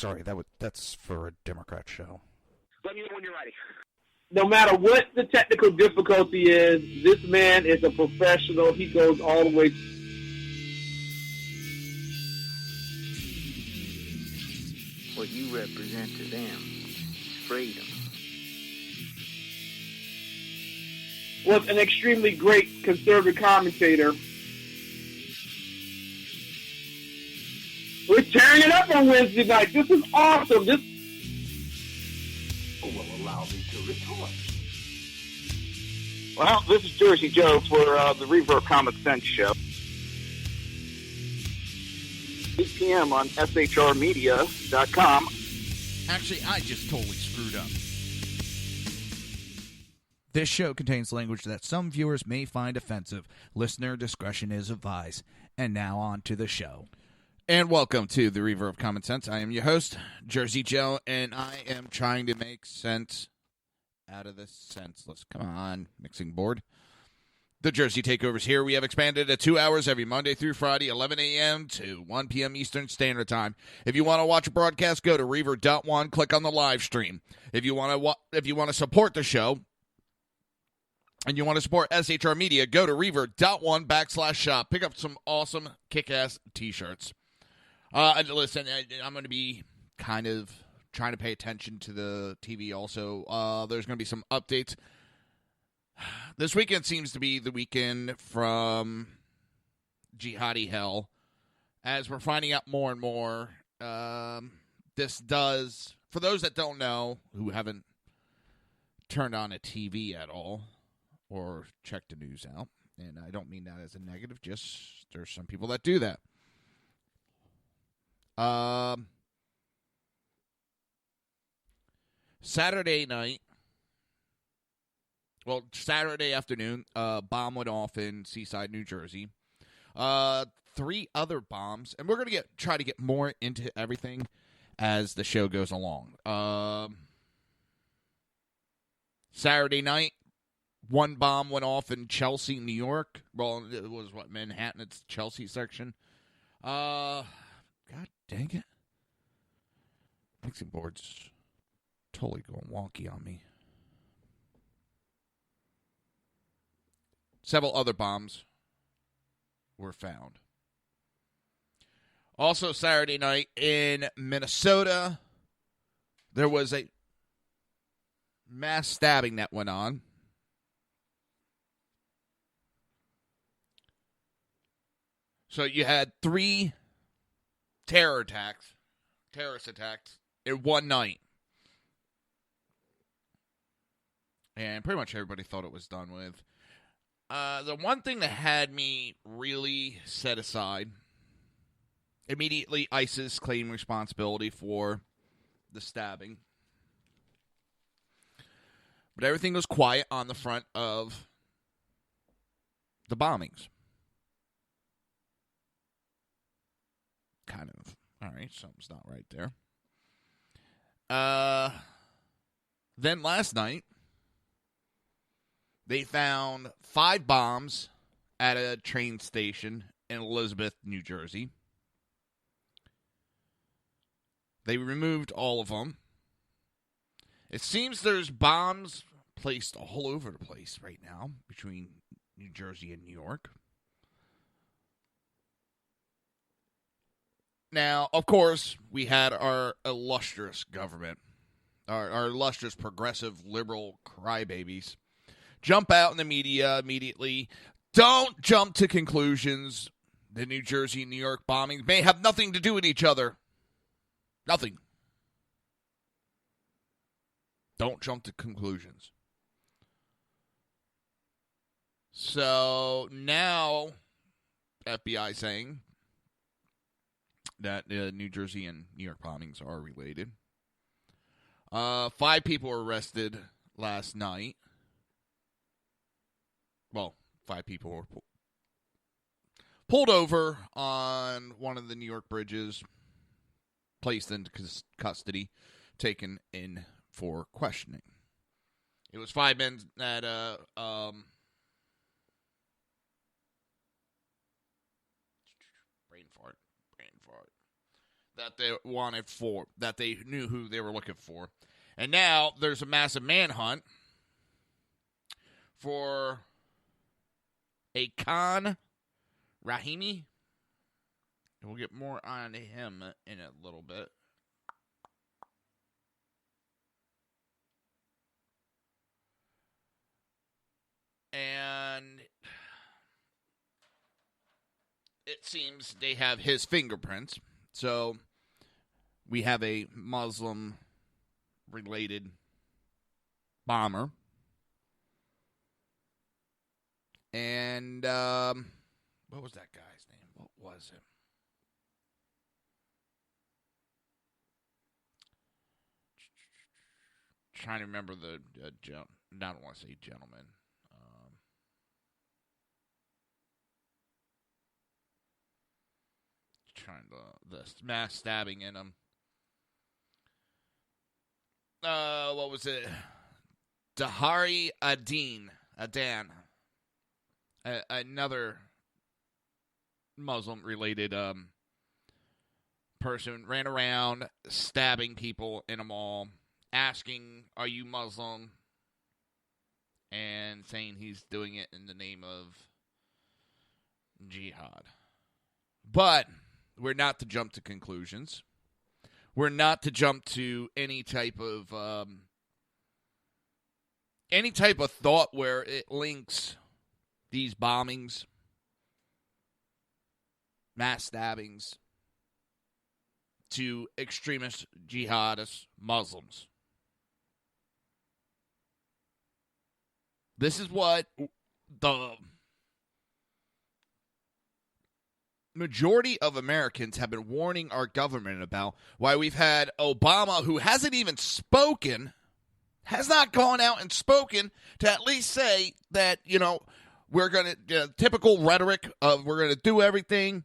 sorry, that's for a Democrat show. Let me know when you're ready. No matter what the technical difficulty is, this man is a professional. He goes all the way. What you represent to them is freedom. Was an extremely great conservative commentator. We're tearing it up on Wednesday night. This is awesome. This will allow me to retort. Well, this is Jersey Joe for the Reaver of Common Sense show. 8 p.m. on shrmedia.com. Actually, I just totally screwed up. This show contains language that some viewers may find offensive. Listener discretion is advised. And now on to the show. And welcome to the Reaver of Common Sense. I am your host, Jersey Joe, and I am trying to make sense out of this senseless. Come on, mixing board. The Jersey Takeover's here. We have expanded to 2 hours every Monday through Friday, 11 a.m. to 1 p.m. Eastern Standard Time. If you want to watch a broadcast, go to Reaver.one, click on the live stream. If you want to support the show, and you want to support SHR Media, go to Reaver.one/shop. Pick up some awesome kick-ass t-shirts. Listen, I'm going to be kind of trying to pay attention to the TV also. There's going to be some updates. This weekend seems to be the weekend from Jihadi Hell. As we're finding out more and more, this does, for those that don't know, who haven't turned on a TV at all, or checked the news out, and I don't mean that as a negative, just there's some people that do that. Saturday afternoon, bomb went off in Seaside, New Jersey. 3 other bombs, and we're going to try to get more into everything as the show goes along. Saturday night, 1 bomb went off in Chelsea, New York. Well, it was Manhattan, it's the Chelsea section. God dang it. Mixing board's totally going wonky on me. Several other bombs were found. Also, Saturday night in Minnesota, there was a mass stabbing that went on. So you had 3 terrorist attacks in one night. And pretty much everybody thought it was done with. The one thing that had me really set aside, immediately ISIS claimed responsibility for the stabbing. But everything was quiet on the front of the bombings. Kind of. All right, something's not right there. Then last night, they found 5 bombs at a train station in Elizabeth, New Jersey. They removed all of them. It seems there's bombs placed all over the place right now between New Jersey and New York. Now, of course, we had our illustrious government, our illustrious progressive liberal crybabies, jump out in the media immediately. Don't jump to conclusions. The New Jersey and New York bombings may have nothing to do with each other. Nothing. Don't jump to conclusions. So now, FBI saying that New Jersey and New York bombings are related. 5 people were arrested last night. Well, 5 people were pulled over on one of the New York bridges, placed into custody, taken in for questioning. It was 5 men that brain fart. that they wanted for, that they knew who they were looking for. And now there's a massive manhunt for a Khan Rahimi. And we'll get more on him in a little bit. And it seems they have his fingerprints. So we have a Muslim-related bomber. And what was that guy's name? What was it? Trying to remember the I don't want to say gentleman. Trying to the mass stabbing in him. What was it? Dahari Adan, another Muslim-related person, ran around stabbing people in a mall, asking, "Are you Muslim?" and saying he's doing it in the name of jihad. But we're not to jump to conclusions. We're not to jump to any type of thought where it links these bombings, mass stabbings, to extremist jihadist Muslims. This is what the majority of Americans have been warning our government about. Why we've had Obama, who hasn't even spoken, has not gone out and spoken to at least say that, we're going to, typical rhetoric of we're going to do everything.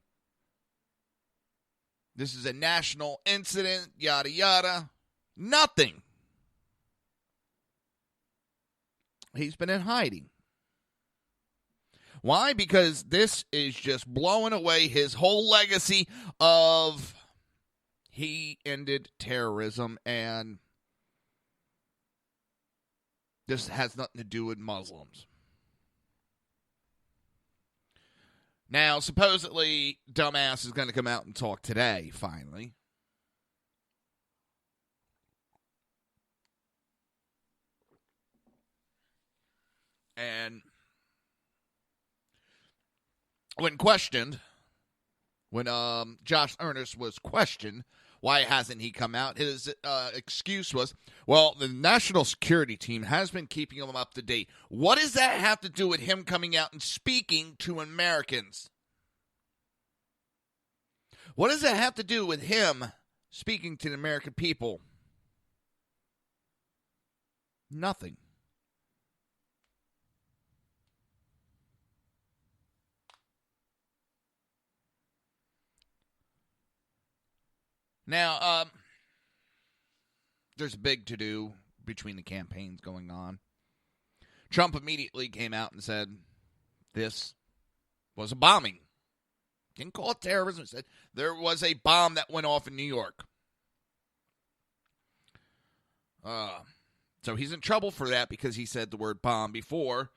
This is a national incident, yada, yada. Nothing. He's been in hiding. Why? Because this is just blowing away his whole legacy of he ended terrorism, and this has nothing to do with Muslims. Now, supposedly, dumbass is going to come out and talk today, finally. And when Josh Earnest was questioned, why hasn't he come out? His excuse was, well, the national security team has been keeping him up to date. What does that have to do with him coming out and speaking to Americans? What does that have to do with him speaking to the American people? Nothing. Now, there's a big to-do between the campaigns going on. Trump immediately came out and said this was a bombing. Didn't call it terrorism. Said there was a bomb that went off in New York. So he's in trouble for that because he said the word bomb before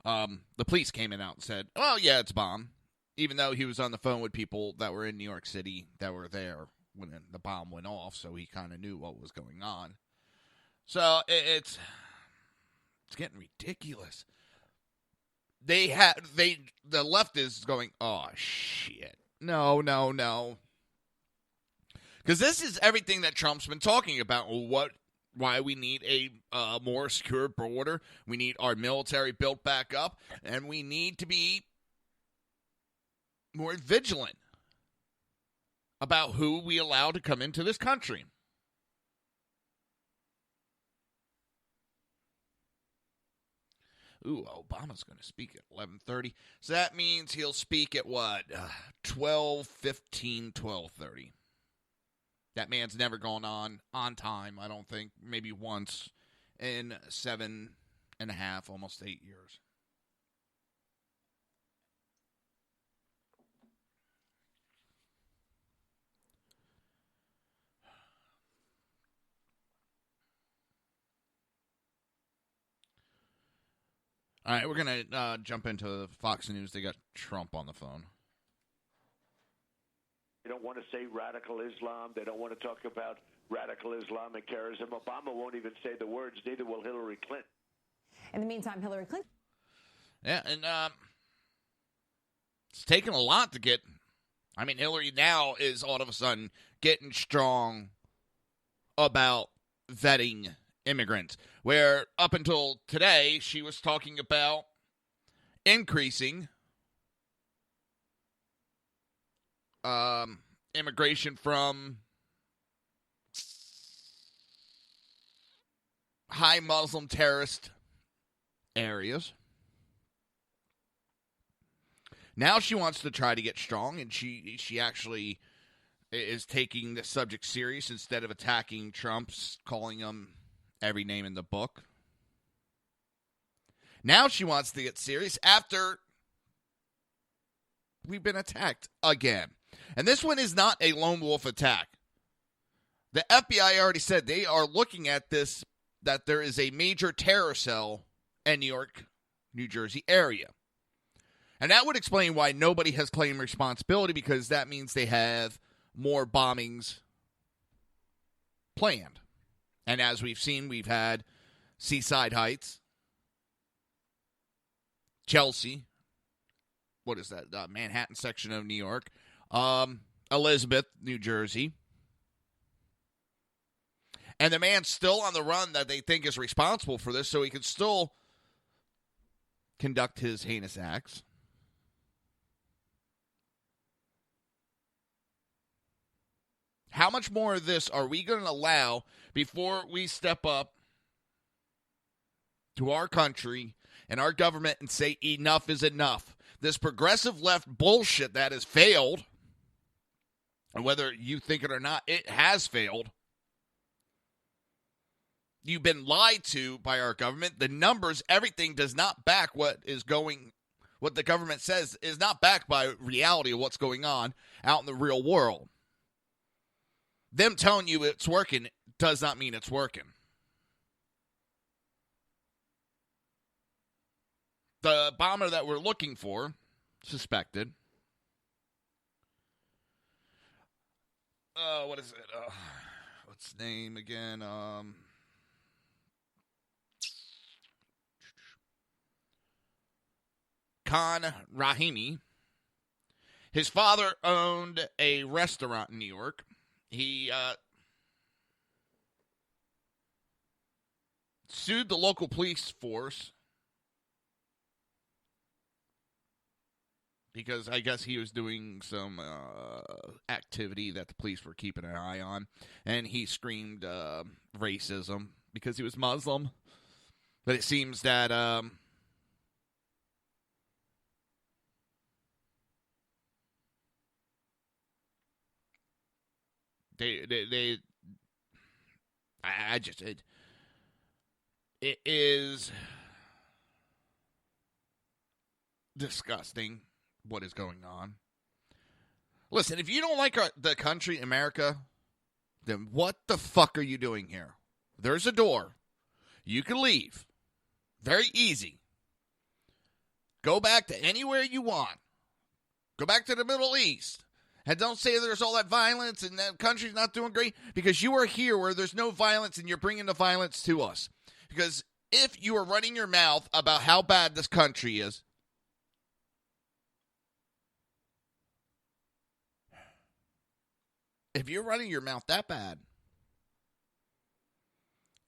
the police came out and said, oh, yeah, it's a bomb. Even though he was on the phone with people that were in New York City that were there when the bomb went off, so he kind of knew what was going on. So it's getting ridiculous. The left is going, oh, shit. No. Because this is everything that Trump's been talking about. Why we need a more secure border. We need our military built back up. And we need to be more vigilant about who we allow to come into this country. Ooh, Obama's going to speak at 11:30. So that means he'll speak at what? 12:15, 12:30. That man's never gone on time, I don't think. Maybe once in 7.5, almost 8 years. All right, we're going to jump into Fox News. They got Trump on the phone. They don't want to say radical Islam. They don't want to talk about radical Islamic terrorism. Obama won't even say the words. Neither will Hillary Clinton. In the meantime, Hillary Clinton. Yeah, and it's taken a lot to get. I mean, Hillary now is all of a sudden getting strong about vetting immigrants, where up until today she was talking about increasing immigration from high Muslim terrorist areas. Now she wants to try to get strong, and she actually is taking the subject serious instead of attacking Trump's, calling him every name in the book. Now she wants to get serious after we've been attacked again. And this one is not a lone wolf attack. The FBI already said they are looking at this, that there is a major terror cell in New York, New Jersey area. And that would explain why nobody has claimed responsibility, because that means they have more bombings planned. And as we've seen, we've had Seaside Heights, Chelsea, what is that, Manhattan section of New York, Elizabeth, New Jersey. And the man's still on the run that they think is responsible for this, so he can still conduct his heinous acts. How much more of this are we going to allow before we step up to our country and our government and say enough is enough? This progressive left bullshit that has failed, and whether you think it or not, it has failed. You've been lied to by our government. The numbers, everything does not back what the government says is not backed by reality of what's going on out in the real world. Them telling you it's working does not mean it's working. The bomber that we're looking for, suspected. What is it? What's his name again? Khan Rahimi. His father owned a restaurant in New York. He sued the local police force because I guess he was doing some activity that the police were keeping an eye on, and he screamed racism because he was Muslim. But it seems that it is disgusting what is going on. Listen, if you don't like the country, America, then what the fuck are you doing here? There's a door. You can leave. Very easy. Go back to anywhere you want. Go back to the Middle East. And don't say there's all that violence and the country's not doing great, because you are here where there's no violence and you're bringing the violence to us. Because if you are running your mouth about how bad this country is, if you're running your mouth that bad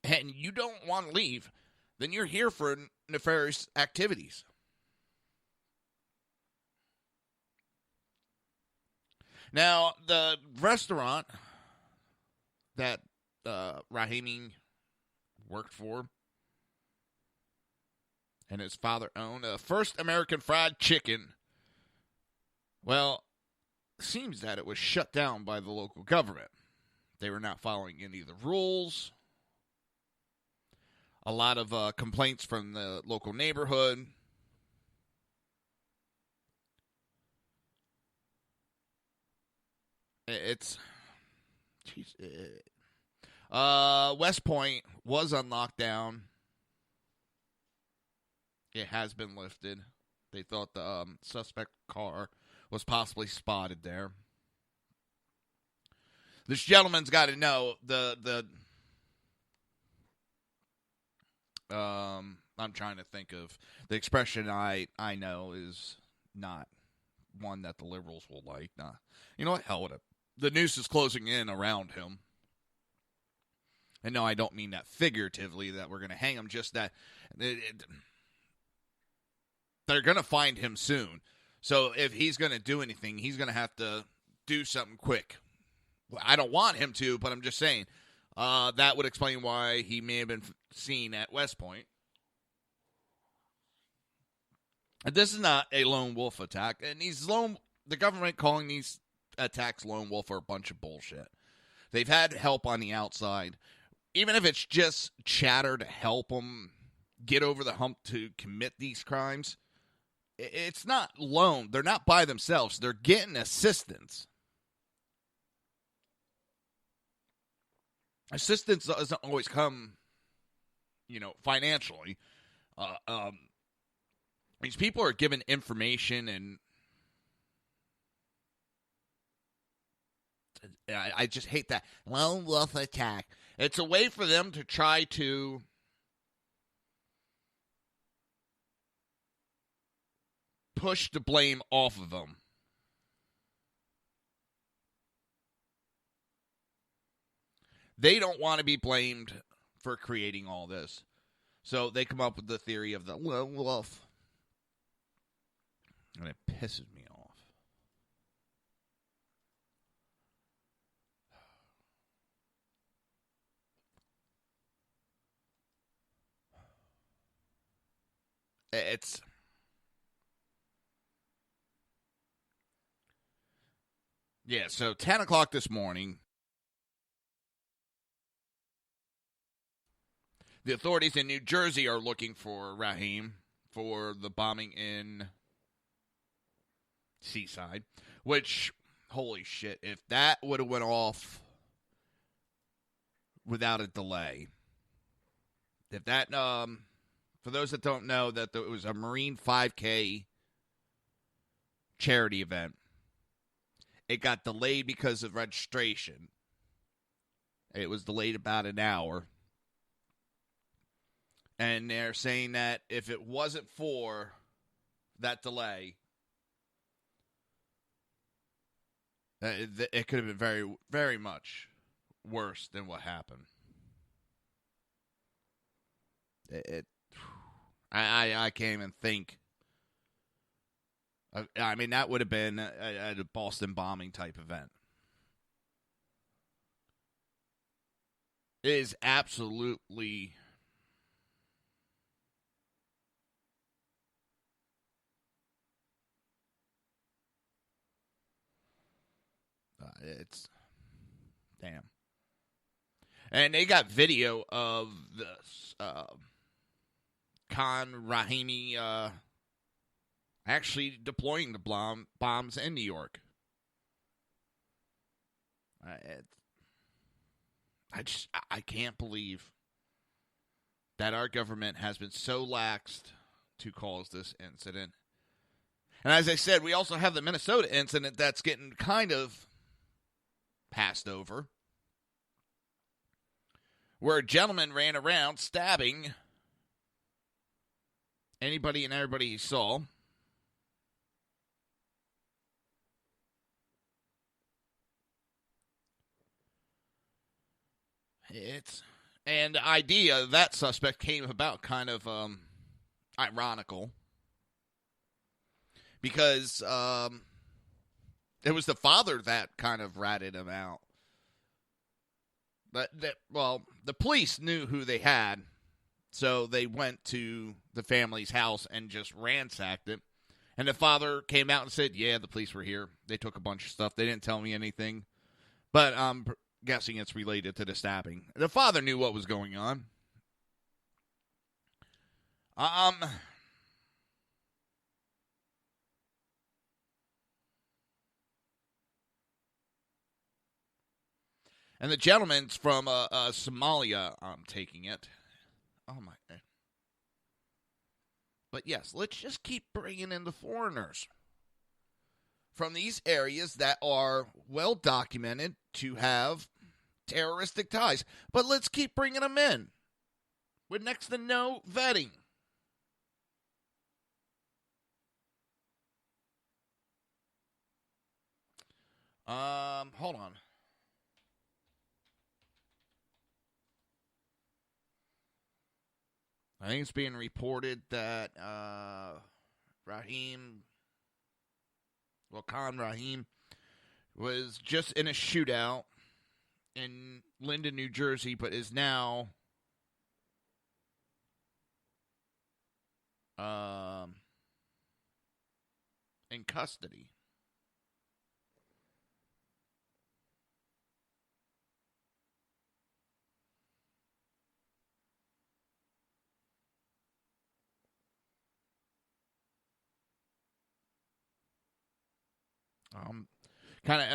and you don't want to leave, then you're here for nefarious activities. Now, the restaurant that Rahimi worked for and his father owned, First American Fried Chicken, well, seems that it was shut down by the local government. They were not following any of the rules. A lot of complaints from the local neighborhood. West Point was on lockdown It has been lifted. They thought the suspect car was possibly spotted there. This gentleman's got to know I'm trying to think of the expression I know is not one that the liberals will like. Nah. You know what? Hell with it. The noose is closing in around him. And no, I don't mean that figuratively, that we're going to hang him, just that they're going to find him soon. So if he's going to do anything, he's going to have to do something quick. I don't want him to, but I'm just saying that would explain why he may have been seen at West Point. This is not a lone wolf attack, and the government calling these attacks lone wolf are a bunch of bullshit. They've had help on the outside. Even if it's just chatter to help them get over the hump to commit these crimes, it's not lone. They're not by themselves. They're getting assistance. Assistance doesn't always come, financially. These people are given information, and I just hate that lone wolf attack. It's a way for them to try to push the blame off of them. They don't want to be blamed for creating all this. So they come up with the theory of the lone wolf. And it pisses me off. It's... Yeah, so 10 o'clock this morning, the authorities in New Jersey are looking for Rahim for the bombing in Seaside, which, holy shit, if that would have went off without a delay, if that, for those that don't know, that it was a Marine 5K charity event. It got delayed because of registration. It was delayed about an hour. And they're saying that if it wasn't for that delay, it could have been very, very much worse than what happened. I can't even think. I mean, that would have been a Boston bombing type event. It is absolutely... it's... Damn. And they got video of this Khan Rahimi actually deploying the bombs in New York. I can't believe that our government has been so laxed to cause this incident. And as I said, we also have the Minnesota incident that's getting kind of passed over, where a gentleman ran around stabbing anybody and everybody he saw. And the idea of that suspect came about kind of ironical, because it was the father that kind of ratted him out. But the police knew who they had, so they went to the family's house and just ransacked it. And the father came out and said, "Yeah, the police were here. They took a bunch of stuff. They didn't tell me anything, but guessing it's related to the stabbing." The father knew what was going on. And the gentleman's from Somalia, I'm taking it. Oh, my. But yes, let's just keep bringing in the foreigners from these areas that are well documented to have terroristic ties. But let's keep bringing them in with next to no vetting. Hold on. I think it's being reported that Khan Rahim was just in a shootout in Linden, New Jersey, but is now in custody.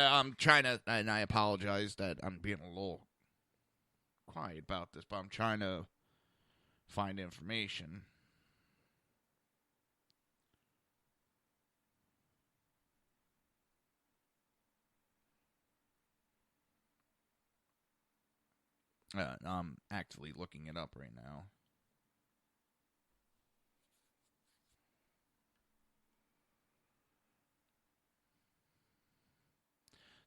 I'm trying to, and I apologize that I'm being a little quiet about this, but I'm trying to find information. I'm actively looking it up right now.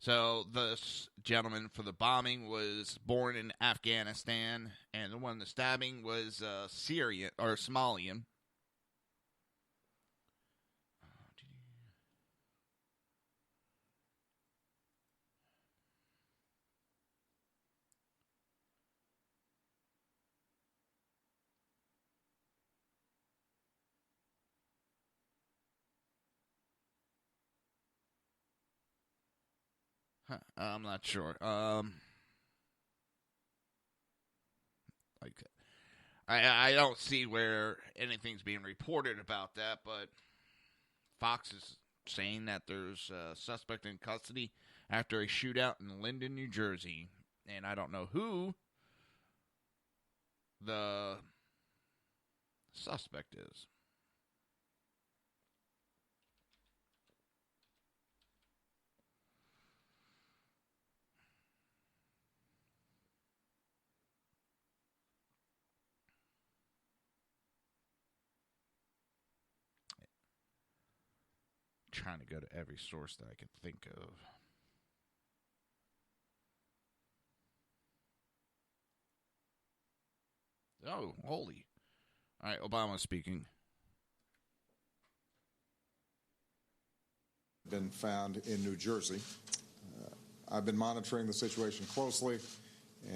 So this gentleman for the bombing was born in Afghanistan, and the one the stabbing was Syrian or Somalian. I'm not sure. I don't see where anything's being reported about that, but Fox is saying that there's a suspect in custody after a shootout in Linden, New Jersey, and I don't know who the suspect is. Trying to go to every source that I could think of. Oh, holy. All right, Obama speaking. Been found in New Jersey. I've been monitoring the situation closely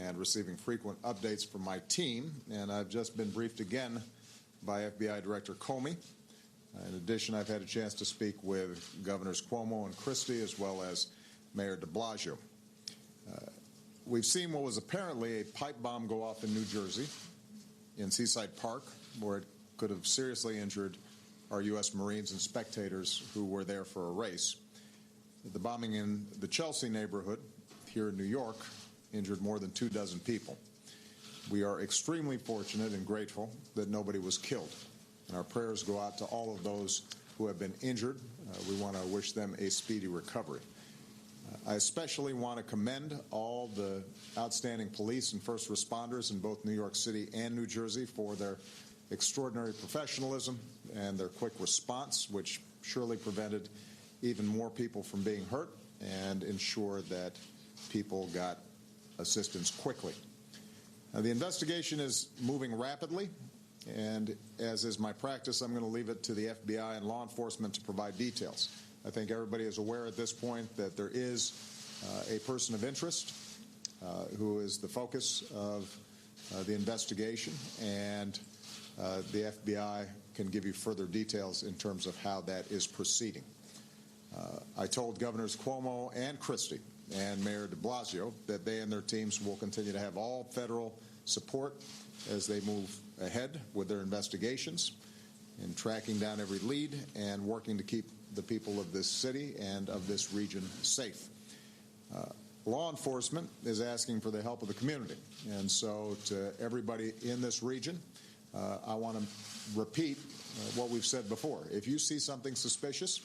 and receiving frequent updates from my team, and I've just been briefed again by FBI Director Comey. In addition, I've had a chance to speak with Governors Cuomo and Christie, as well as Mayor de Blasio. We've seen what was apparently a pipe bomb go off in New Jersey, in Seaside Park, where it could have seriously injured our U.S. Marines and spectators who were there for a race. The bombing in the Chelsea neighborhood here in New York injured more than 24 people. We are extremely fortunate and grateful that nobody was killed. And our prayers go out to all of those who have been injured. We want to wish them a speedy recovery. I especially want to commend all the outstanding police and first responders in both New York City and New Jersey for their extraordinary professionalism and their quick response, which surely prevented even more people from being hurt and ensured that people got assistance quickly. Now, the investigation is moving rapidly. And as is my practice, I'm going to leave it to the FBI and law enforcement to provide details. I think everybody is aware at this point that there is a person of interest who is the focus of the investigation, and the FBI can give you further details in terms of how that is proceeding. I told Governors Cuomo and Christie and Mayor de Blasio that they and their teams will continue to have all federal support as they move ahead with their investigations and tracking down every lead and working to keep the people of this city and of this region safe. Law enforcement is asking for the help of the community, and so to everybody in this region, I want to repeat what we've said before. If you see something suspicious,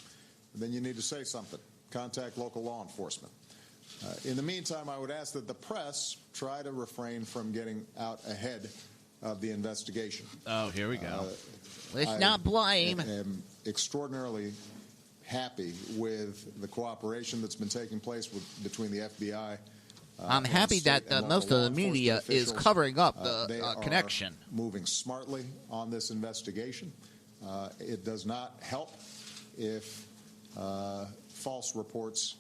then you need to say something. Contact local law enforcement. In the meantime, I would ask that the press try to refrain from getting out ahead of the investigation. Oh, here we go. Let's not blame. I am extraordinarily happy with the cooperation that's been taking place between the FBI. I'm happy that most of the media is covering up They the are connection. moving smartly on this investigation. It does not help if false reports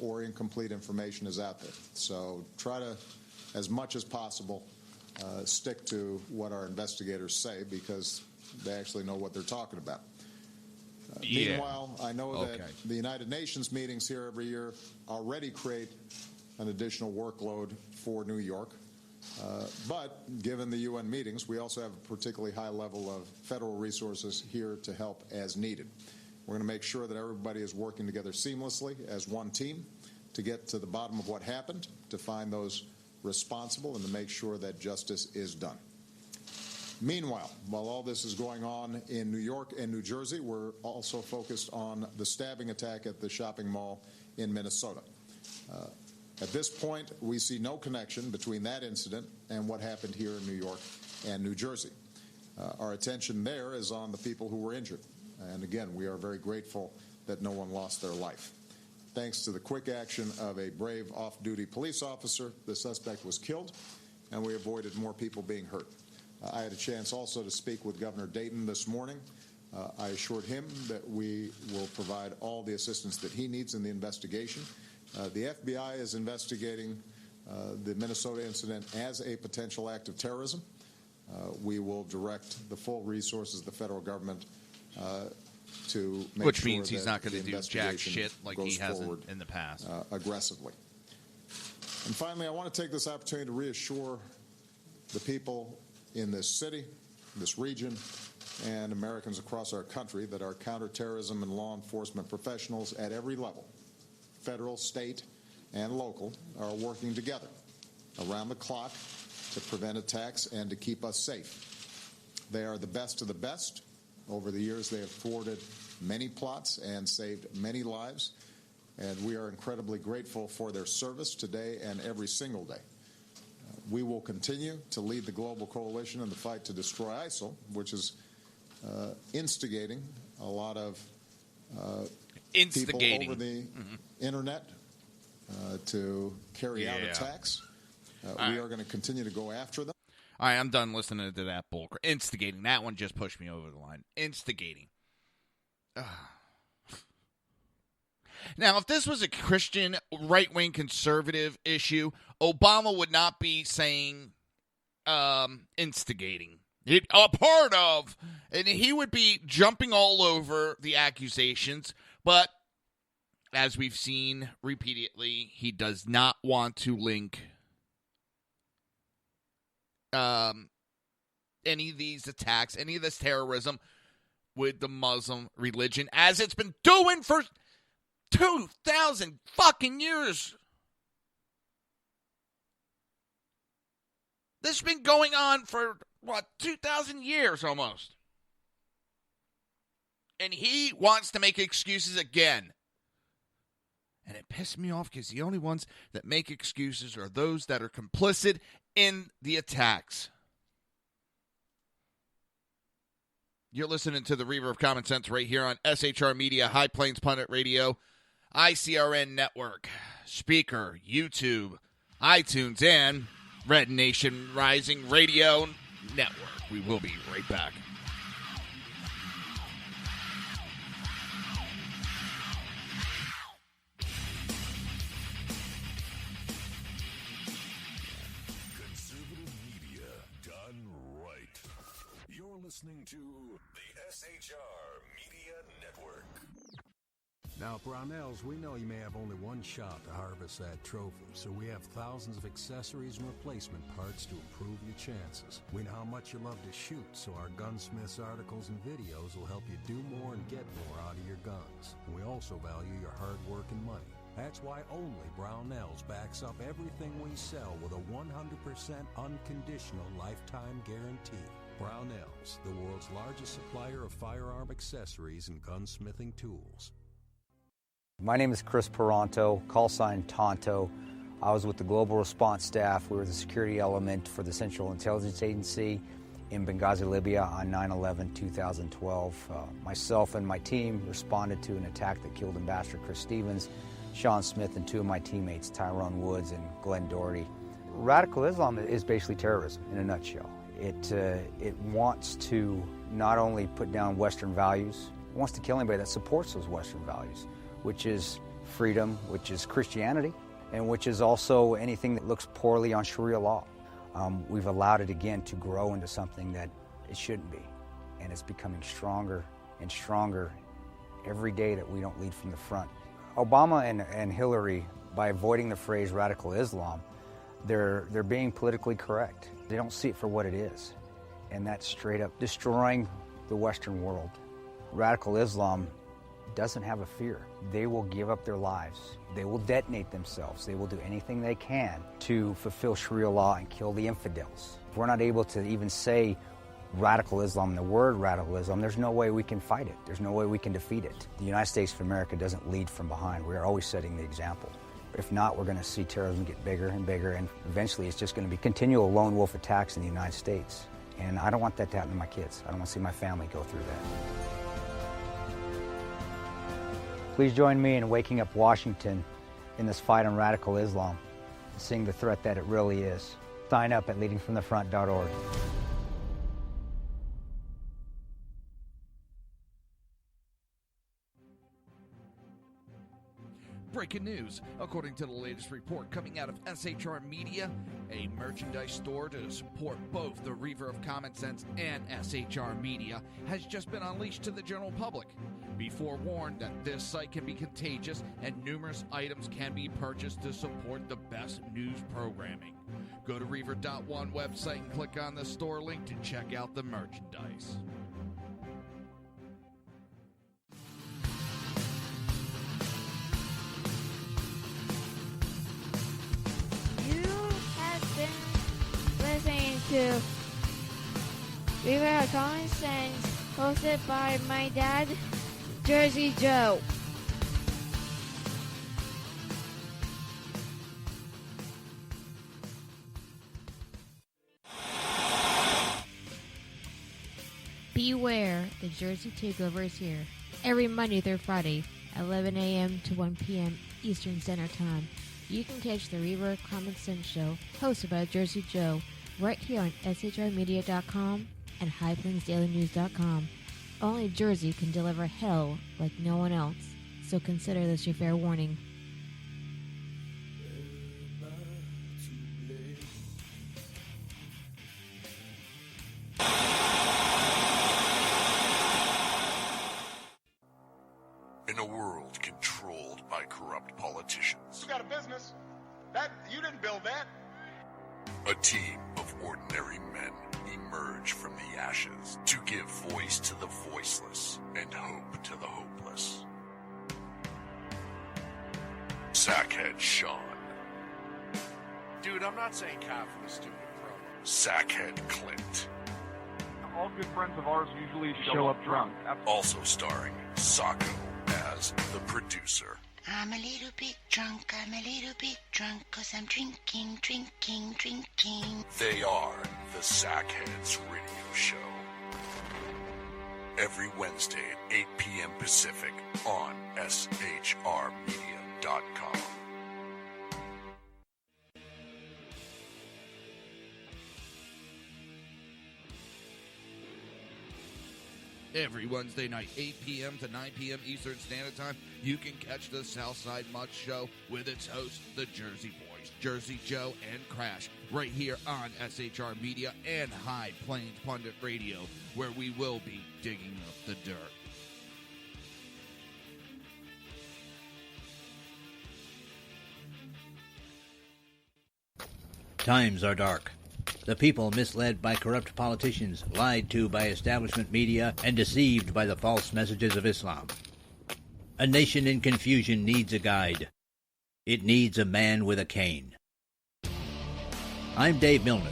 or incomplete information is out there. So try to, as much as possible, stick to what our investigators say, because they actually know what they're talking about. Meanwhile, I know that the United Nations meetings here every year already create an additional workload for New York. But given the UN meetings, we also have a particularly high level of federal resources here to help as needed. We're going to make sure that everybody is working together seamlessly as one team to get to the bottom of what happened, to find those responsible, and to make sure that justice is done. Meanwhile, while all this is going on in New York and New Jersey, we're also focused on the stabbing attack at the shopping mall in Minnesota. At this point, we see no connection between that incident and what happened here in New York and New Jersey. Our attention there is on the people who were injured. And again, we are very grateful that no one lost their life. Thanks to the quick action of a brave off-duty police officer, the suspect was killed, and we avoided more people being hurt. I had a chance also to speak with Governor Dayton this morning. I assured him that we will provide all the assistance that he needs in the investigation. The FBI is investigating the Minnesota incident as a potential act of terrorism. We will direct the full resources of the federal government to make Which sure means he's that not going to the do jack investigation shit like he goes hasn't forward, in the past. Aggressively. And finally, I want to take this opportunity to reassure the people in this city, this region, and Americans across our country that our counterterrorism and law enforcement professionals at every level, federal, state, and local, are working together around the clock to prevent attacks and to keep us safe. They are the best of the best. Over the years, they have thwarted many plots and saved many lives, and we are incredibly grateful for their service today and every single day. We will continue to lead the global coalition in the fight to destroy ISIL, which is instigating a lot of people over the internet to carry out attacks. We are going to continue to go after them. All right, I'm done listening to that bull. Instigating. That one just pushed me over the line. Instigating. Now, if this was a Christian, right-wing conservative issue, Obama would not be saying instigating. A part of. And he would be jumping all over the accusations. But, as we've seen repeatedly, he does not want to link any of these attacks, any of this terrorism with the Muslim religion, as it's been doing for 2,000 fucking years. This has been going on for, 2,000 years almost. And he wants to make excuses again. And it pissed me off because the only ones that make excuses are those that are complicit in the attacks. You're listening to the Reaver of Common Sense right here on SHR Media, High Plains Pundit Radio, ICRN Network, Speaker, YouTube, iTunes, and Red Nation Rising Radio Network. We will be right back. Listening to the SHR Media Network. Now, at Brownells, we know you may have only one shot to harvest that trophy, so we have thousands of accessories and replacement parts to improve your chances. We know how much you love to shoot, so our Gunsmiths articles and videos will help you do more and get more out of your guns. And we also value your hard work and money. That's why only Brownells backs up everything we sell with a 100% unconditional lifetime guarantee. Brownells, the world's largest supplier of firearm accessories and gunsmithing tools. My name is Chris Peranto, call sign Tonto. I was with the Global Response Staff. We were the security element for the Central Intelligence Agency in Benghazi, Libya on 9/11/2012. Myself and my team responded to an attack that killed Ambassador Chris Stevens, Sean Smith, and two of my teammates, Tyrone Woods and Glenn Doherty. Radical Islam is basically terrorism in a nutshell. It wants to not only put down Western values, it wants to kill anybody that supports those Western values, which is freedom, which is Christianity, and which is also anything that looks poorly on Sharia law. We've allowed it again to grow into something that it shouldn't be, and it's becoming stronger and stronger every day that we don't lead from the front. Obama and Hillary, by avoiding the phrase radical Islam, they're being politically correct. They don't see it for what it is, and that's straight up destroying the Western world. Radical Islam doesn't have a fear. They will give up their lives. They will detonate themselves. They will do anything they can to fulfill Sharia law and kill the infidels. If we're not able to even say radical Islam, the word radical Islam, there's no way we can fight it. There's no way we can defeat it. The United States of America doesn't lead from behind. We are always setting the example. If not, we're going to see terrorism get bigger and bigger, and eventually it's just going to be continual lone wolf attacks in the United States. And I don't want that to happen to my kids. I don't want to see my family go through that. Please join me in waking up Washington in this fight on radical Islam, seeing the threat that it really is. Sign up at leadingfromthefront.org. Breaking news. According to the latest report coming out of SHR Media, a merchandise store to support both the Reaver of Common Sense and SHR Media has just been unleashed to the general public. Be forewarned that this site can be contagious and numerous items can be purchased to support the best news programming. Go to Reaver.one website and click on the store link to check out the merchandise. Listening to Reaver of Common Sense, hosted by my dad, Jersey Joe. Beware, the Jersey Takeover is here. Every Monday through Friday, 11 a.m. to 1 p.m. Eastern Standard Time. You can catch the Reaver of Common Sense show, hosted by Jersey Joe, right here on shrmedia.com and highplainsdailynews.com. Only Jersey can deliver hell like no one else, so consider this your fair warning. In a world controlled by corrupt politicians, You got a business. That you didn't build that. a team of ordinary men emerge from the ashes to give voice to the voiceless and hope to the hopeless. Sackhead Sean. Dude, I'm not saying cow for the stupid pro. Sackhead Clint. All good friends of ours usually show up drunk. Also starring Sacco as the producer. I'm a little bit drunk, 'cause I'm drinking. They are the Sackheads Radio Show. Every Wednesday at 8 p.m. Pacific on shrmedia.com. Every Wednesday night, 8 p.m. to 9 p.m. Eastern Standard Time, you can catch the Southside Mutt Show with its hosts, the Jersey Boys, Jersey Joe and Crash, right here on SHR Media and High Plains Pundit Radio, where we will be digging up the dirt. Times are dark. The people misled by corrupt politicians, lied to by establishment media, and deceived by the false messages of Islam. A nation in confusion needs a guide. It needs a man with a cane. I'm Dave Milner.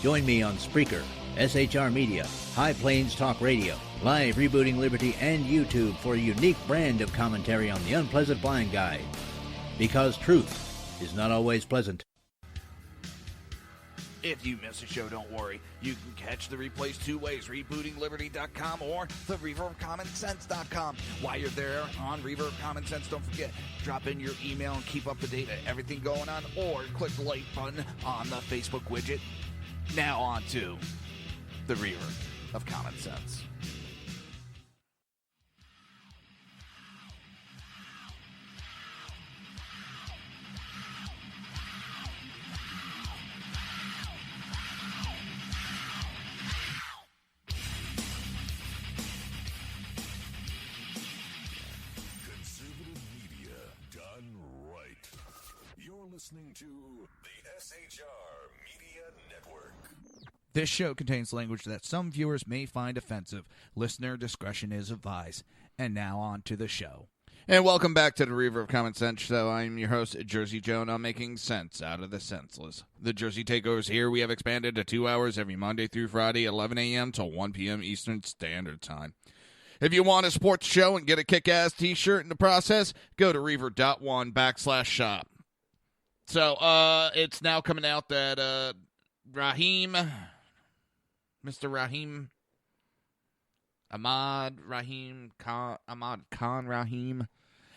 Join me on Spreaker, SHR Media, High Plains Talk Radio, Live Rebooting Liberty, and YouTube for a unique brand of commentary on the unpleasant blind guide. Because truth is not always pleasant. If you miss a show, don't worry. You can catch the replays two ways, rebootingliberty.com or the Reaver of Common Sense.com. While you're there on Reaver of Common Sense, don't forget, drop in your email and keep up to date on everything going on, or click the like button on the Facebook widget. Now on to the Reaver of Common Sense. Listening to the SHR Media Network. This show contains language that some viewers may find offensive. Listener discretion is advised. And now on to the show. And welcome back to the Reaver of Common Sense Show. I'm your host, Jersey Joe, and I'm making sense out of the senseless. The Jersey Takeovers here, we have expanded to 2 hours every Monday through Friday, 11 a.m. to 1 p.m. Eastern Standard Time. If you want to support the show and get a kick-ass t-shirt in the process, go to reaver.one/shop. So, it's now coming out that Mr. Ahmad Khan Rahim,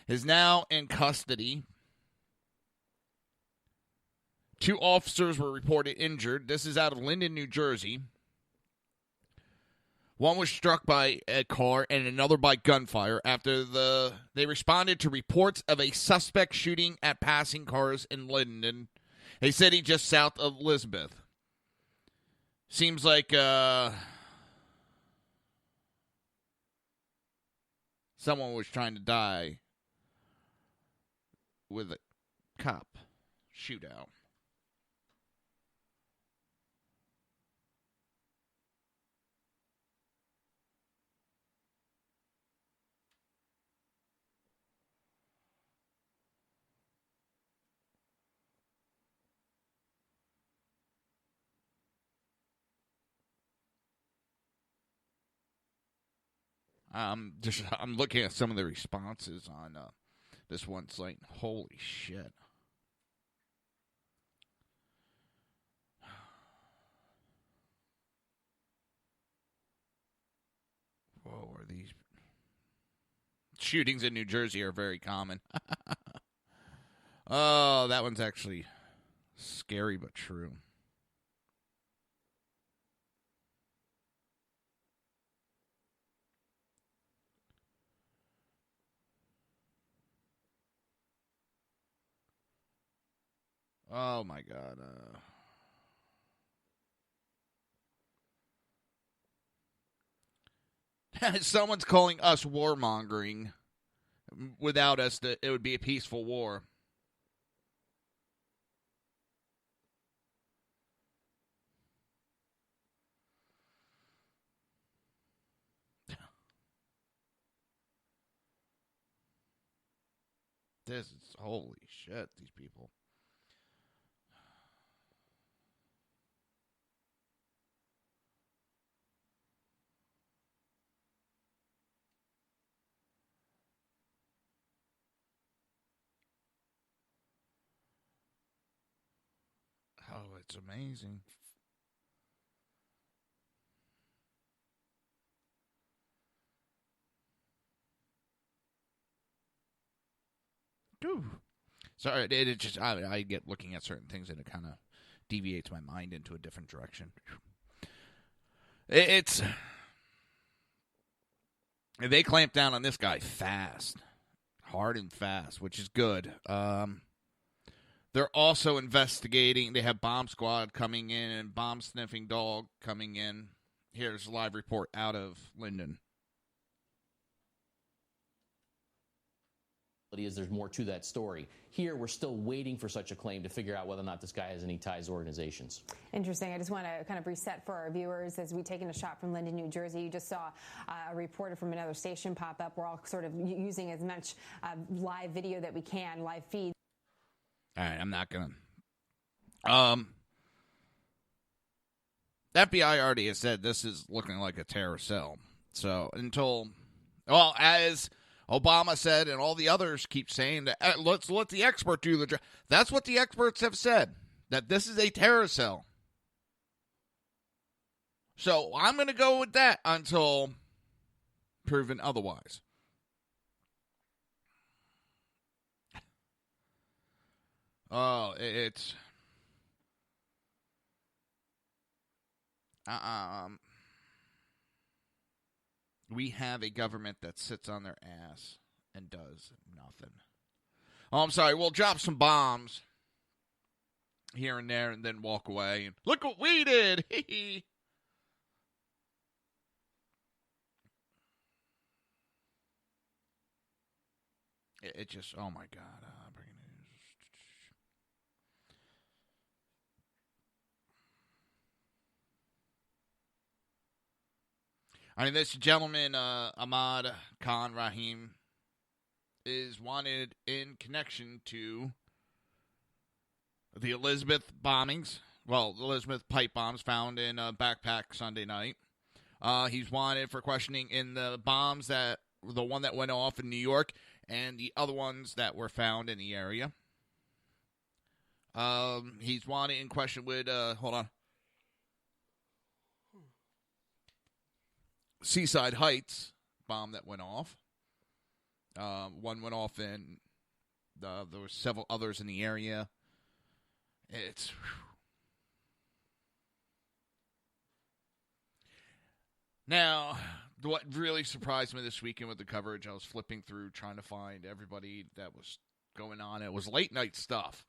is now in custody. 2 officers were reported injured. This is out of Linden, New Jersey. One was struck by a car and another by gunfire after they responded to reports of a suspect shooting at passing cars in Linden, a city just south of Elizabeth. Seems like someone was trying to die with a cop shootout. I'm looking at some of the responses on this one site. Holy shit. Whoa, are these shootings in New Jersey are very common. Oh, that one's actually scary but true. Oh, my God. Someone's calling us warmongering. Without us, it would be a peaceful war. This is, holy shit, these people. Oh, it's amazing. Ooh. Sorry, it just I get looking at certain things and it kind of deviates my mind into a different direction. It's they clamp down on this guy fast, hard and fast, which is good. They're also investigating. They have bomb squad coming in and bomb sniffing dog coming in. Here's a live report out of Linden. Is there's more to that story. Here, we're still waiting for such a claim to figure out whether or not this guy has any ties to organizations. Interesting. I just want to kind of reset for our viewers as we've taken a shot from Linden, New Jersey. You just saw a reporter from another station pop up. We're all sort of using as much live video that we can, live feed. All right, I'm not going to. FBI already has said this is looking like a terror cell. So well, as Obama said and all the others keep saying, that let's let the expert do the job. That's what the experts have said, that this is a terror cell. So I'm going to go with that until proven otherwise. Oh, it's... We have a government that sits on their ass and does nothing. Oh, I'm sorry. We'll drop some bombs here and there and then walk away. And look what we did. It just, oh my God. Breaking news. I mean, this gentleman, Ahmad Khan Rahim, is wanted in connection to the Elizabeth bombings. Well, the Elizabeth pipe bombs found in a backpack Sunday night. He's wanted for questioning in the bombs the one that went off in New York and the other ones that were found in the area. He's wanted in question with, hold on. Seaside Heights bomb that went off. One went off in, there were several others in the area. It's... Now, what really surprised me this weekend with the coverage, I was flipping through trying to find everybody that was going on. It was late night stuff.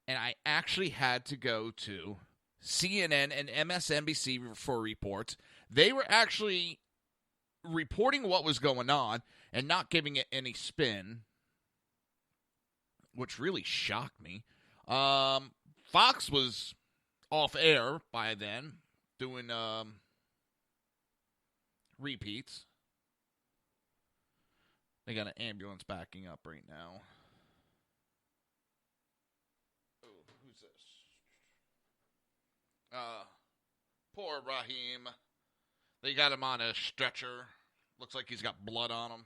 And I actually had to go to CNN and MSNBC for reports. They were actually reporting what was going on and not giving it any spin, which really shocked me. Fox was off air by then, doing repeats. They got an ambulance backing up right now. Oh, who's this? Poor Rahim. They got him on a stretcher. Looks like he's got blood on him.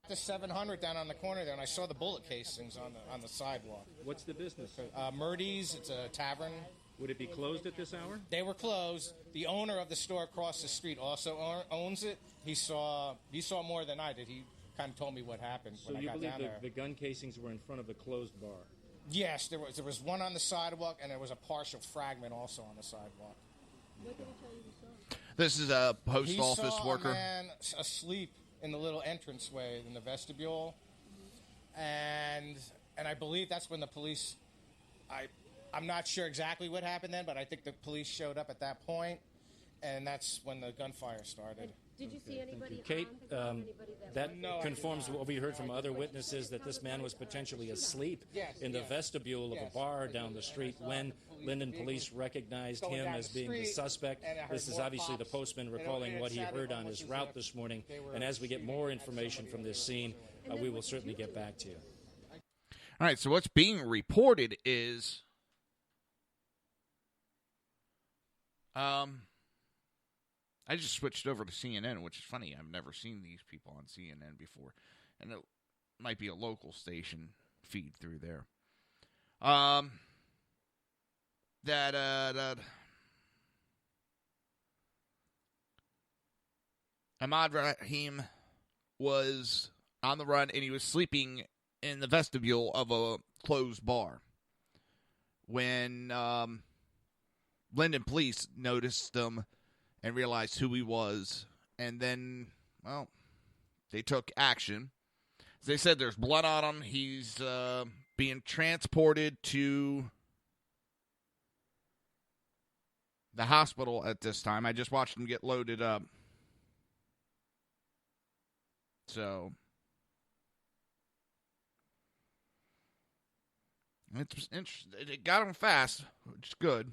The 700 down on the corner there, and I saw the bullet casings on the sidewalk. What's the business? Murdy's. It's a tavern. Would it be closed at this hour? They were closed. The owner of the store across the street also owns it. He saw more than I did. He kind of told me what happened when I got down there. So you believe the gun casings were in front of the closed bar? Yes, there was one on the sidewalk, and there was a partial fragment also on the sidewalk. What did he tell you he saw? This is a post office worker. He saw a man asleep in the little entranceway in the vestibule, and I believe that's when the police. I'm not sure exactly what happened then, but I think the police showed up at that point, and that's when the gunfire started. Did you see anybody? Kate, that conforms what we heard from other witnesses that this man was potentially asleep in the vestibule of a bar down the street when Linden police recognized him as being the suspect. This is obviously the postman recalling what he heard on his route this morning. And as we get more information from this scene, we will certainly get back to you. All right, so what's being reported is I just switched over to CNN, which is funny. I've never seen these people on CNN before. And it might be a local station feed through there. That Ahmad Rahim was on the run, and he was sleeping in the vestibule of a closed bar when Linden police noticed him and realized who he was, and then, well, they took action. As they said, there's blood on him. He's being transported to the hospital at this time. I just watched him get loaded up. So, it's interesting. It got him fast, which is good.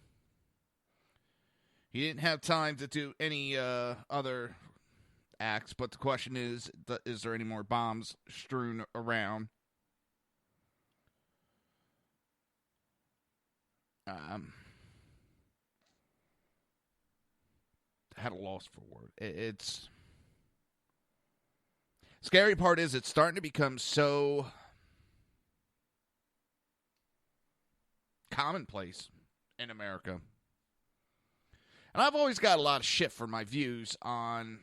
He didn't have time to do any other acts, but the question is there any more bombs strewn around? had a loss for word. It's scary part is it's starting to become so commonplace in America. And I've always got a lot of shit for my views on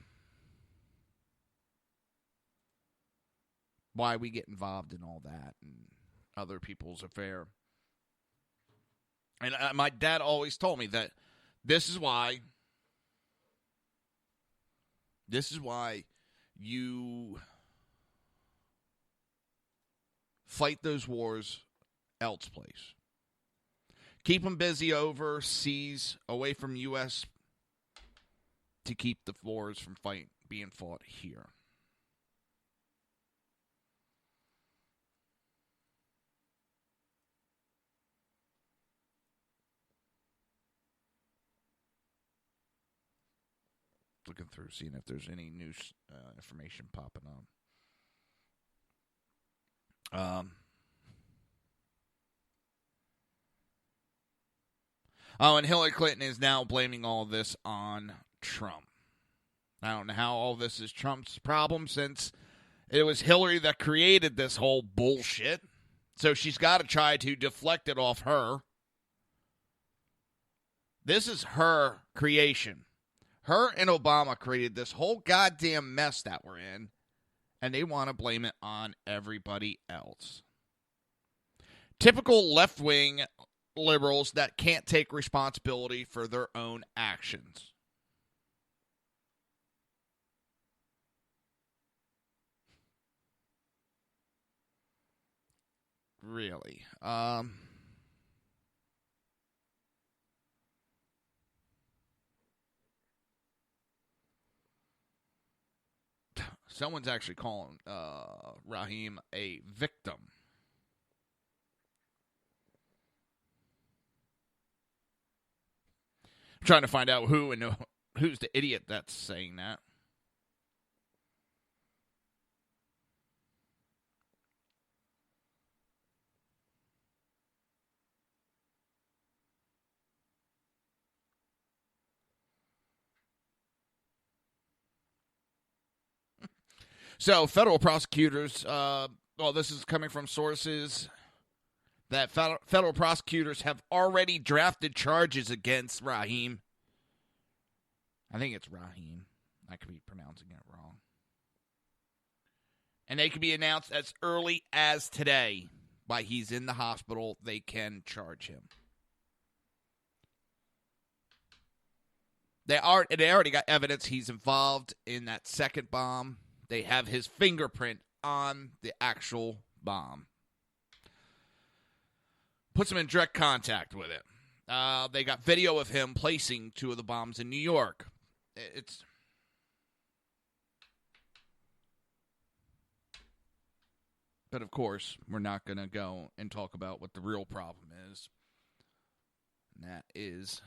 why we get involved in all that and other people's affair. And my dad always told me that this is why you fight those wars elsewhere. Keep them busy overseas, away from U.S., to keep the wars from being fought here. Looking through, seeing if there's any news information popping up. And Hillary Clinton is now blaming all of this on Trump. I don't know how all this is Trump's problem, since it was Hillary that created this whole bullshit. So she's got to try to deflect it off her. This is her creation. Her and Obama created this whole goddamn mess that we're in, and they want to blame it on everybody else. Typical left-wing liberals that can't take responsibility for their own actions. Really. Someone's actually calling Raheem a victim. I'm trying to find out who's the idiot that's saying that. So, federal prosecutors, this is coming from sources that federal prosecutors have already drafted charges against Raheem. I think it's Raheem. I could be pronouncing it wrong. And they could be announced as early as today. While he's in the hospital, they can charge him. They already got evidence he's involved in that second bomb. They have his fingerprint on the actual bomb. Puts him in direct contact with it. They got video of him placing 2 of the bombs in New York. But of course, we're not going to go and talk about what the real problem is. And that is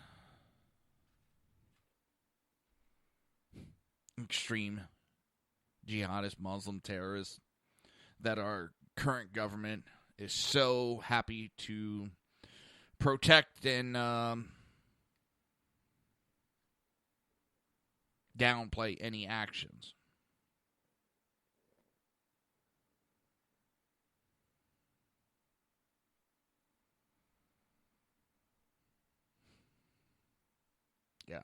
extreme jihadist Muslim terrorists that our current government is so happy to protect and downplay any actions. Yeah,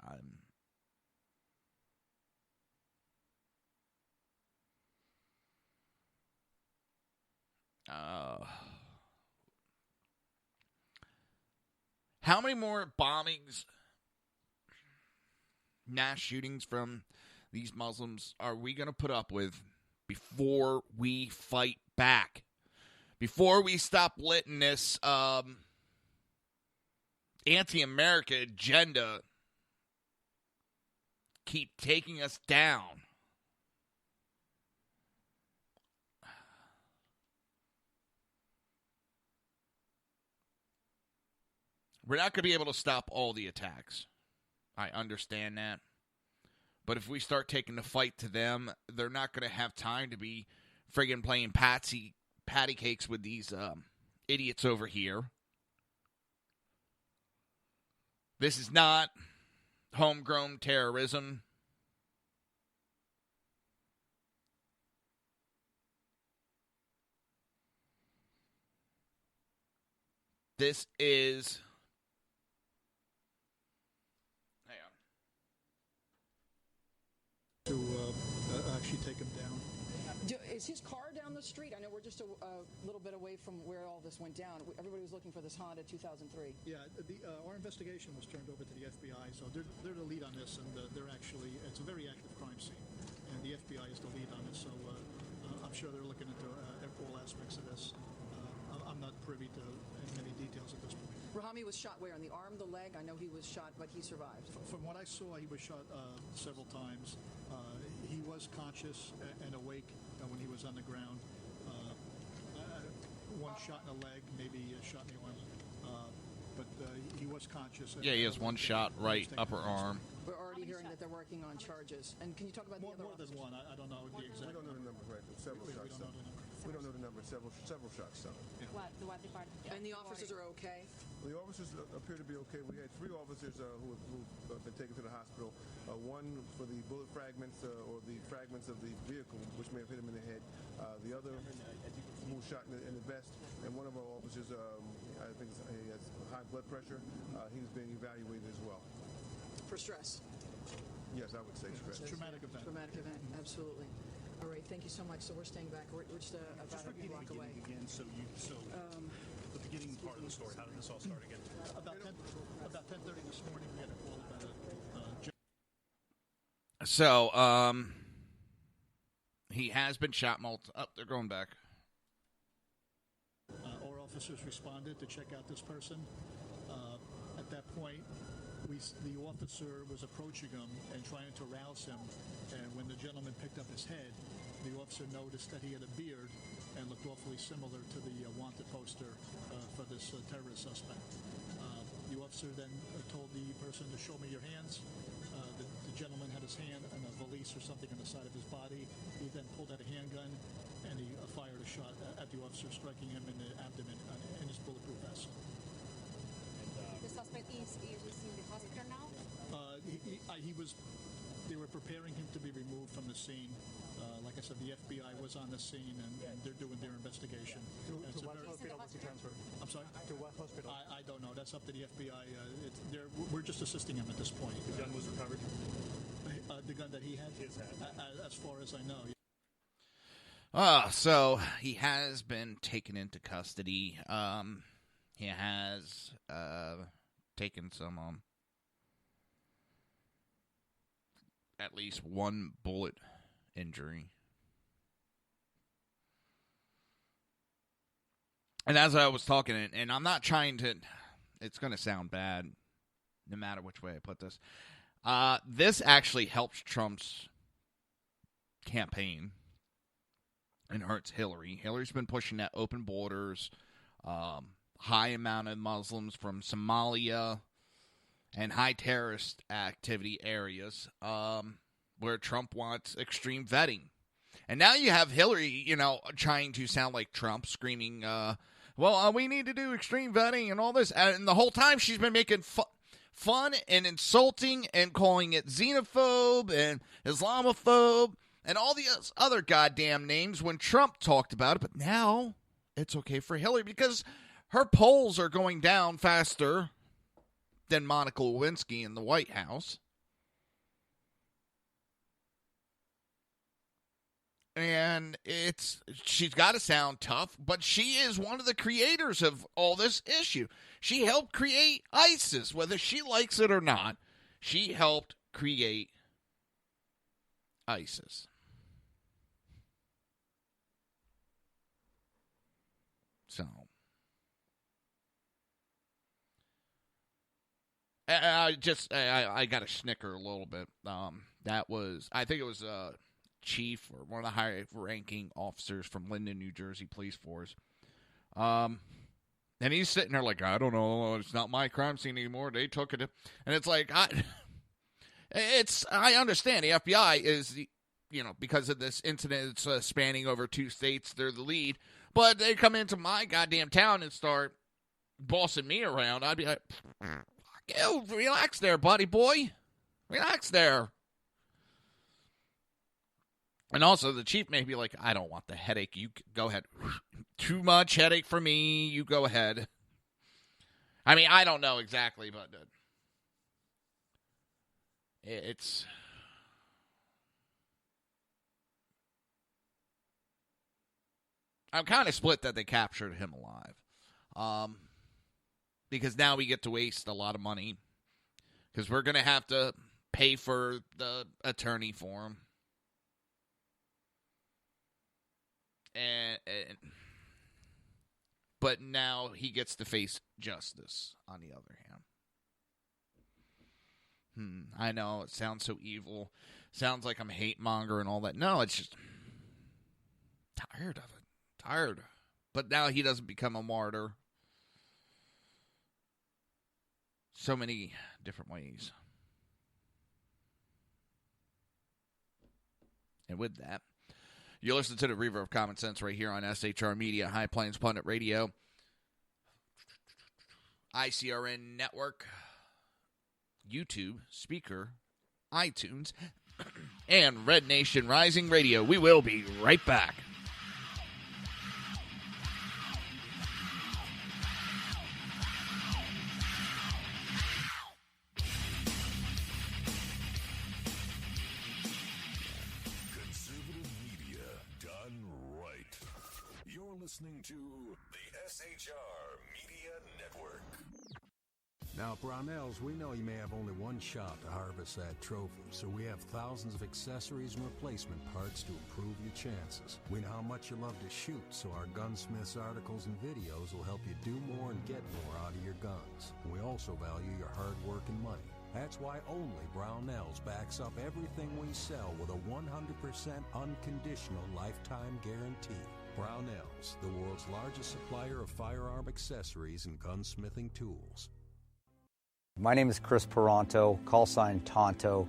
how many more bombings, mass shootings from these Muslims are we going to put up with before we fight back? Before we stop letting this anti-America agenda keep taking us down? We're not going to be able to stop all the attacks. I understand that. But if we start taking the fight to them, they're not going to have time to be friggin' playing patty cakes with these idiots over here. This is not homegrown terrorism. This is... to actually take him down. Is his car down the street? I know we're just a little bit away from where all this went down. Everybody was looking for this Honda 2003. Yeah, our investigation was turned over to the FBI, so they're the lead on this, and it's a very active crime scene, and the FBI is the lead on it, so I'm sure they're looking into all aspects of this. I'm not privy to any details at this point. Rahami was shot where? On the arm, the leg? I know he was shot, but he survived. From what I saw, he was shot several times. He was conscious and awake when he was on the ground. One shot in the leg, maybe a shot in the arm. But he was conscious. Yeah, he has one shot right upper arm. We're already hearing that they're working on charges. And can you talk about more the other than one? I don't know the exact. We don't know the number, right? Several shots. We don't know the number. Several shots. So. Yeah. And the officers are okay? Well, the officers appear to be okay. We had 3 officers who have been taken to the hospital. One for the bullet fragments or the fragments of the vehicle, which may have hit him in the head. The other who was shot in the vest. And one of our officers, I think he has high blood pressure. He's being evaluated as well. For stress? Yes, I would say stress. Traumatic event. Traumatic event, absolutely. All right, thank you so much. So we're staying back. We're just about a block away. Again, the beginning part of the story. How did this all start again? About 10:30 this morning, we had a call about So, he has been shot they're going back. Our officers responded to check out this person. At that point, the officer was approaching him and trying to rouse him. And when the gentleman picked up his head, the officer noticed that he had a beard and looked awfully similar to the wanted poster for this terrorist suspect. The officer then told the person to show me your hands. The gentleman had his hand in a valise or something on the side of his body. He then pulled out a handgun and he fired a shot at the officer, striking him in the abdomen in his bulletproof vest. The suspect is in the hospital now? They were preparing him to be removed from the scene. Like I said, the FBI was on the scene, and they're doing their investigation. To what hospital was he transferred? I'm sorry? To what hospital? I don't know. That's up to the FBI. We're just assisting him at this point. The gun was recovered? The gun that he had? As far as I know. So he has been taken into custody. He has taken some at least one bullet injury. And as I was talking, and I'm not trying to, it's going to sound bad no matter which way I put this. This actually helps Trump's campaign and hurts Hillary. Hillary's been pushing that open borders, high amount of Muslims from Somalia, and high terrorist activity areas where Trump wants extreme vetting. And now you have Hillary, trying to sound like Trump, screaming, we need to do extreme vetting and all this. And the whole time she's been making fun and insulting and calling it xenophobe and Islamophobe and all the other goddamn names when Trump talked about it. But now it's okay for Hillary because her polls are going down faster than Monica Lewinsky in the White House. And she's got to sound tough, but she is one of the creators of all this issue. She helped create ISIS, whether she likes it or not. She helped create ISIS. So I got to snicker a little bit. I think it was chief or one of the high-ranking officers from Linden, New Jersey Police Force. And he's sitting there like, I don't know, it's not my crime scene anymore. They took it. And it's like, I understand the FBI is, because of this incident, it's spanning over 2 states. They're the lead. But they come into my goddamn town and start bossing me around. I'd be like, yo, relax there, buddy boy. Relax there. And also, the chief may be like, I don't want the headache. You go ahead. Too much headache for me. You go ahead. I mean, I don't know exactly, but it's... I'm kind of split that they captured him alive. Because now we get to waste a lot of money. Because we're going to have to pay for the attorney for him. But now he gets to face justice, on the other hand. I know, it sounds so evil. Sounds like I'm a hate monger and all that. No, it's just... tired of it. Tired. But now he doesn't become a martyr. So many different ways. And with that, you listen to the Reaver of Common Sense right here on SHR Media, High Plains Pundit Radio, ICRN Network, YouTube, Speaker, iTunes, and Red Nation Rising Radio. We will be right back. Listening to the SHR Media Network. Now, Brownells, we know you may have only one shot to harvest that trophy, so we have thousands of accessories and replacement parts to improve your chances. We know how much you love to shoot, so our gunsmiths articles and videos will help you do more and get more out of your guns. And we also value your hard work and money. That's why only Brownells backs up everything we sell with a 100% unconditional lifetime guarantee. Brownells, the world's largest supplier of firearm accessories and gunsmithing tools. My name is Chris Peranto, call sign Tonto.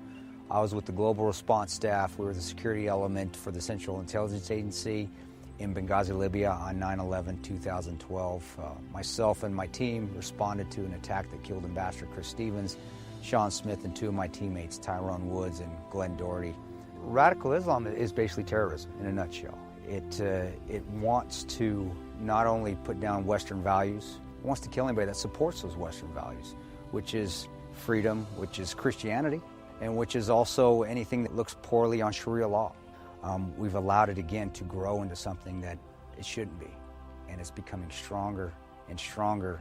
I was with the Global Response Staff. We were the security element for the Central Intelligence Agency in Benghazi, Libya on 9/11/2012. Myself and my team responded to an attack that killed Ambassador Chris Stevens, Sean Smith, and two of my teammates, Tyrone Woods and Glenn Doherty. Radical Islam is basically terrorism in a nutshell. It wants to not only put down Western values, it wants to kill anybody that supports those Western values, which is freedom, which is Christianity, and which is also anything that looks poorly on Sharia law. We've allowed it again to grow into something that it shouldn't be, and it's becoming stronger and stronger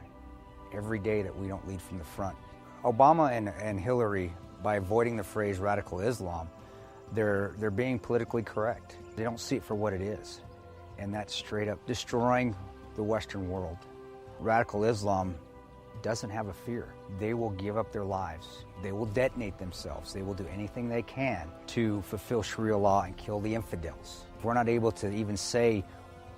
every day that we don't lead from the front. Obama and Hillary, by avoiding the phrase radical Islam, they're being politically correct. They don't see it for what it is, and that's straight up destroying the Western world. Radical Islam doesn't have a fear. They will give up their lives. They will detonate themselves. They will do anything they can to fulfill Sharia law and kill the infidels. If we're not able to even say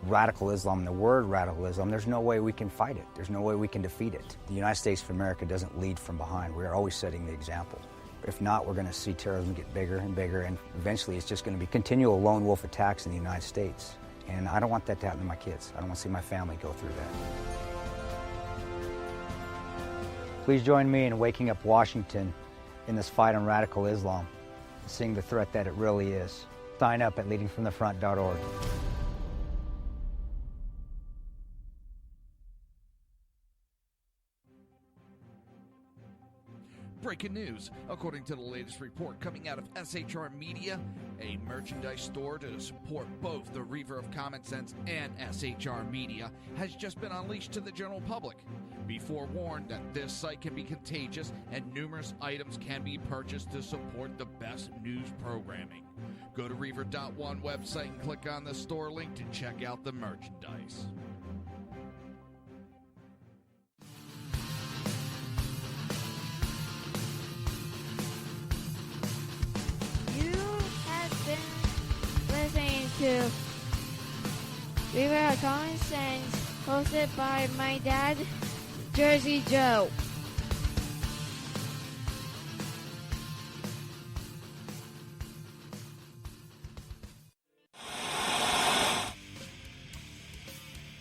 radical Islam, the word radical Islam, there's no way we can fight it. There's no way we can defeat it. The United States of America doesn't lead from behind. We're always setting the example. If not, we're going to see terrorism get bigger and bigger, and eventually it's just going to be continual lone wolf attacks in the United States. And I don't want that to happen to my kids. I don't want to see my family go through that. Please join me in waking up Washington in this fight on radical Islam, seeing the threat that it really is. Sign up at leadingfromthefront.org. Breaking news. According to the latest report coming out of SHR Media, a merchandise store to support both the Reaver of Common Sense and SHR Media has just been unleashed to the general public. Be forewarned that this site can be contagious and numerous items can be purchased to support the best news programming. Go to Reaver.one website and click on the store link to check out the merchandise. Listening to Reaver of Common Sense, hosted by my dad, Jersey Joe.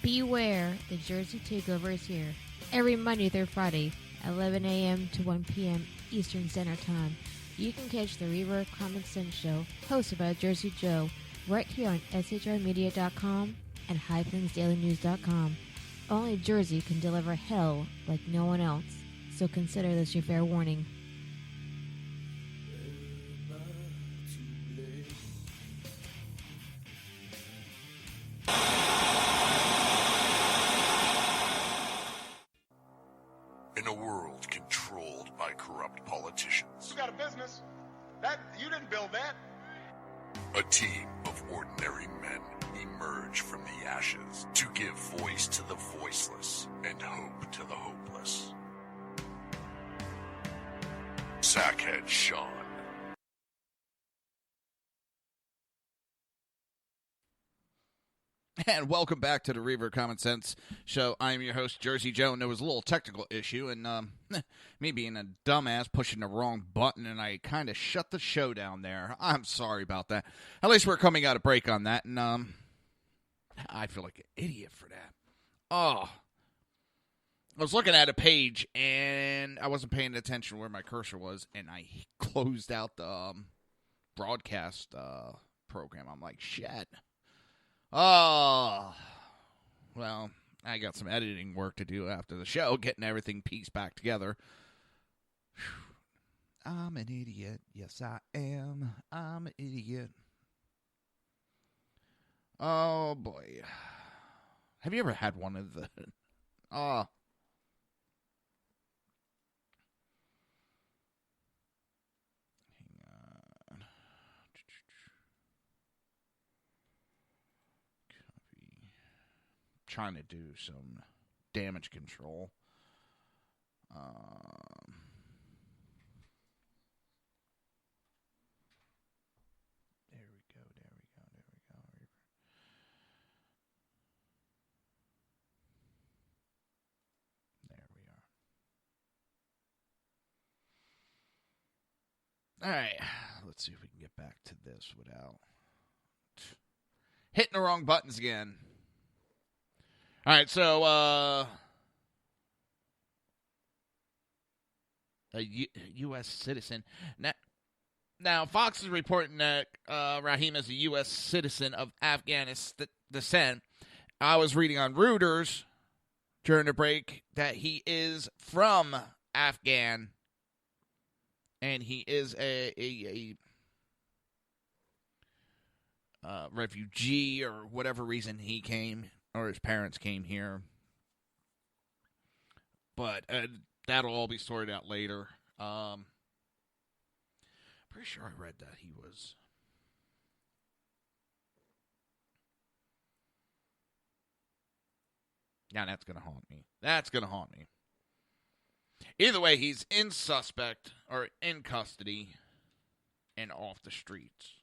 Beware, the Jersey Takeover is here. Every Monday through Friday, 11 a.m. to 1 p.m. Eastern Standard Time. You can catch the Reaver of Common Sense show, hosted by Jersey Joe, right here on shrmedia.com and highplansdailynews.com. Only Jersey can deliver hell like no one else, so consider this your fair warning. In a world controlled by corrupt politicians, You got a business. That you didn't build that. a team of ordinary men emerge from the ashes to give voice to the voiceless and hope to the hopeless. Sackhead Sean. And welcome back to the Reaver of Common Sense show. I'm your host, Jersey Joe, and there was a little technical issue, and me being a dumbass pushing the wrong button, and I kind of shut the show down there. I'm sorry about that. At least we're coming out of break on that, and I feel like an idiot for that. Oh. I was looking at a page, and I wasn't paying attention where my cursor was, and I closed out the broadcast program. I'm like, shit. Oh, well, I got some editing work to do after the show, getting everything pieced back together. Whew. I'm an idiot. Yes, I am. I'm an idiot. Oh, boy. Have you ever had one of the... Oh. Trying to do some damage control. There we go. There we are. All right. Let's see if we can get back to this without hitting the wrong buttons again. All right, so a U.S. citizen. Now, Fox is reporting that Rahim is a U.S. citizen of Afghanistan descent. I was reading on Reuters during the break that he is from Afghan, and he is a refugee or whatever reason he came. Or his parents came here. But that'll all be sorted out later. Pretty sure I read that he was... Now that's going to haunt me. That's going to haunt me. Either way, he's in suspect or in custody and off the streets.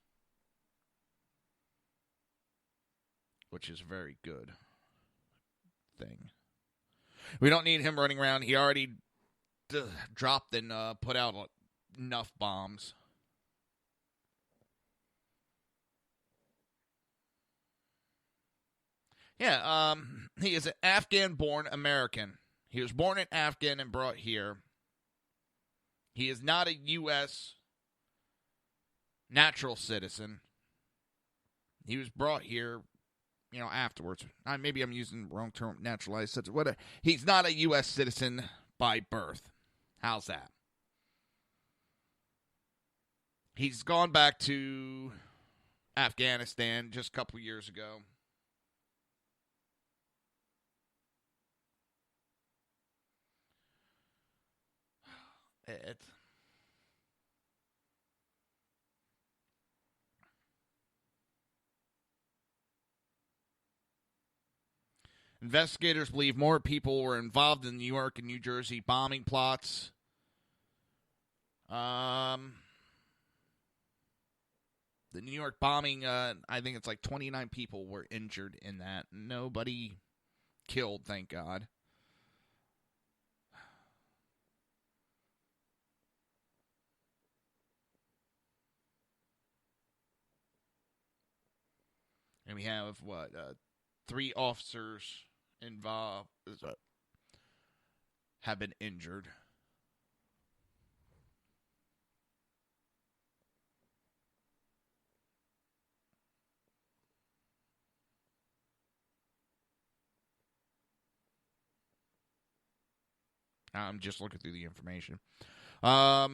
Which is a very good thing. We don't need him running around. He already dropped and put out enough bombs. Yeah, he is an Afghan-born American. He was born in Afghan and brought here. He is not a U.S. natural citizen. He was brought here, afterwards. Maybe I'm using the wrong term, naturalized citizen. He's not a U.S. citizen by birth. How's that? He's gone back to Afghanistan just a couple years ago. Investigators believe more people were involved in New York and New Jersey bombing plots. The New York bombing, I think it's like 29 people were injured in that. Nobody killed, thank God. And we have, 3 officers involved have been injured. I'm just looking through the information. So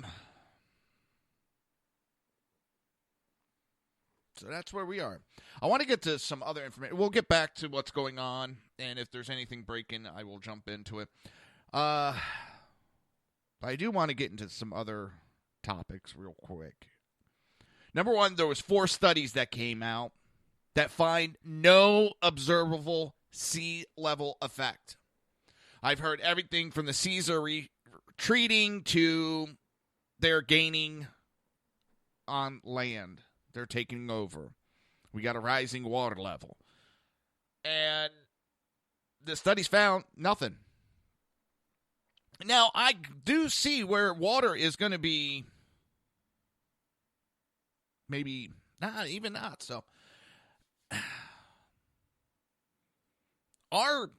that's where we are. I want to get to some other information. We'll get back to what's going on, and if there's anything breaking, I will jump into it. But I do want to get into some other topics real quick. Number one, there was 4 studies that came out that find no observable sea level effect. I've heard everything from the seas are retreating to they're gaining on land. They're taking over. We got a rising water level. And the studies found nothing. Now, I do see where water is going to be maybe not. So, our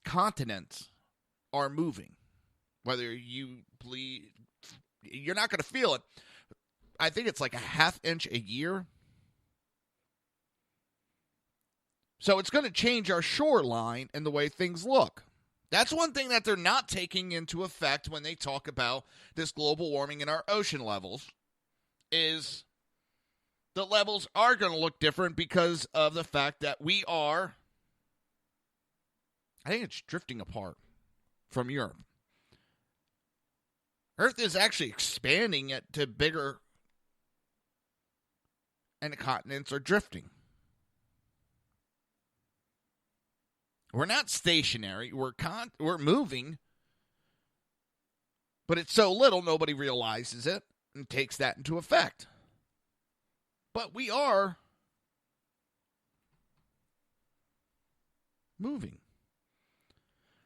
continents are moving. Whether you believe, you're not going to feel it. I think it's like a half inch a year. So it's going to change our shoreline and the way things look. That's one thing that they're not taking into effect when they talk about this global warming in our ocean levels, is the levels are going to look different because of the fact that we are, I think it's drifting apart from Europe. Earth is actually expanding it to bigger, and the continents are drifting. We're not stationary. We're moving, but it's so little nobody realizes it and takes that into effect. But we are moving.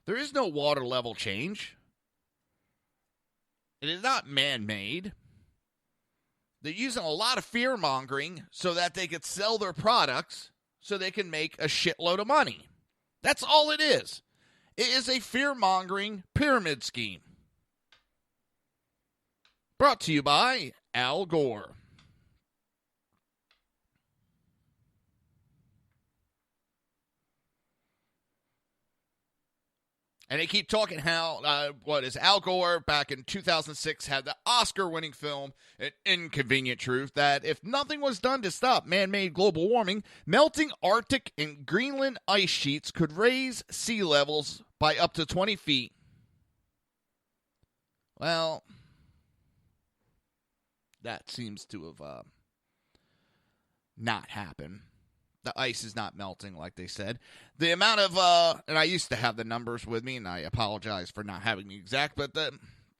There is no water level change. It is not man-made. They're using a lot of fear-mongering so that they could sell their products so they can make a shitload of money. That's all it is. It is a fear-mongering pyramid scheme. Brought to you by Al Gore. And they keep talking how, Al Gore back in 2006 had the Oscar-winning film, An Inconvenient Truth, that if nothing was done to stop man-made global warming, melting Arctic and Greenland ice sheets could raise sea levels by up to 20 feet. Well, that seems to have not happened. The ice is not melting like they said. The amount of, and I used to have the numbers with me, and I apologize for not having the exact, but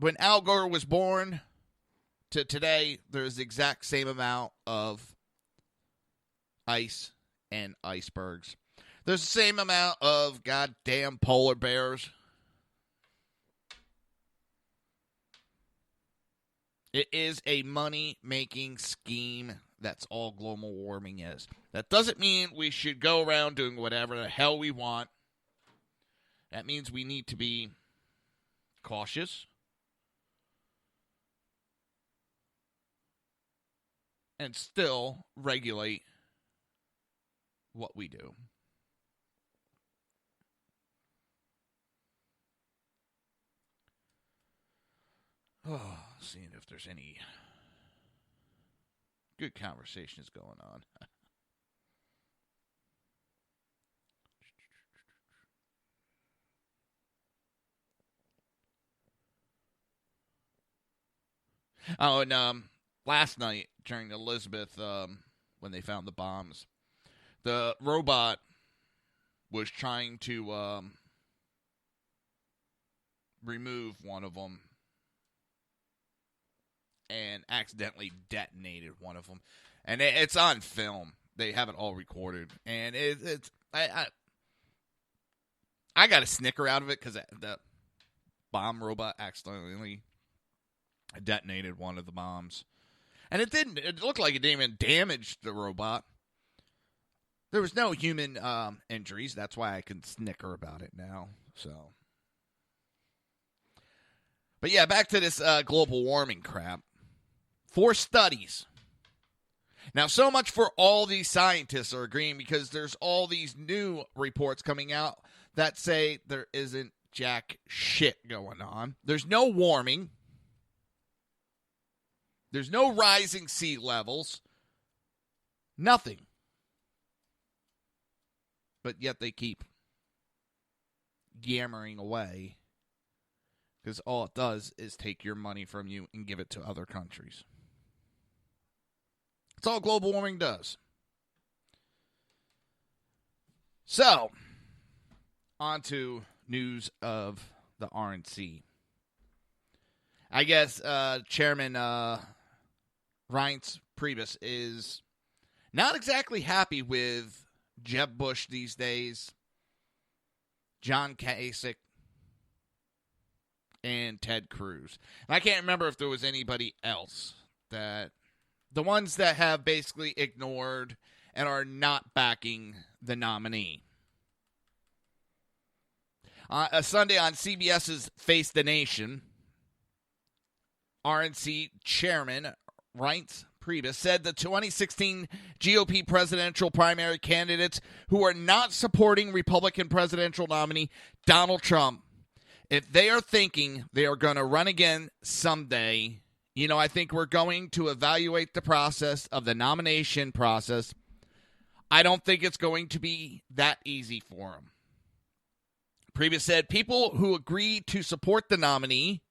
when Al Gore was born to today, there's the exact same amount of ice and icebergs. There's the same amount of goddamn polar bears. It is a money-making scheme. That's all global warming is. That doesn't mean we should go around doing whatever the hell we want. That means we need to be cautious and still regulate what we do. Oh, seeing if there's any good conversations going on. Oh, and last night during Elizabeth, when they found the bombs, the robot was trying to remove one of them and accidentally detonated one of them. And it's on film. They have it all recorded. And I got a snicker out of it because the bomb robot accidentally detonated one of the bombs. And it looked like it didn't even damage the robot. There was no human injuries. That's why I can snicker about it now. So, but yeah, back to this global warming crap. 4 studies. Now, so much for all these scientists are agreeing because there's all these new reports coming out that say there isn't jack shit going on. There's no warming. There's no rising sea levels. Nothing. But yet they keep yammering away because all it does is take your money from you and give it to other countries. That's all global warming does. So, on to news of the RNC. I guess Chairman Reince Priebus is not exactly happy with Jeb Bush these days, John Kasich, and Ted Cruz. And I can't remember if there was anybody else that... The ones that have basically ignored and are not backing the nominee. A Sunday on CBS's Face the Nation, RNC Chairman Reince Priebus said the 2016 GOP presidential primary candidates who are not supporting Republican presidential nominee Donald Trump, if they are thinking they are going to run again someday, I think we're going to evaluate the process of the nomination process. I don't think it's going to be that easy for him. Priebus said people who agreed to support the nominee,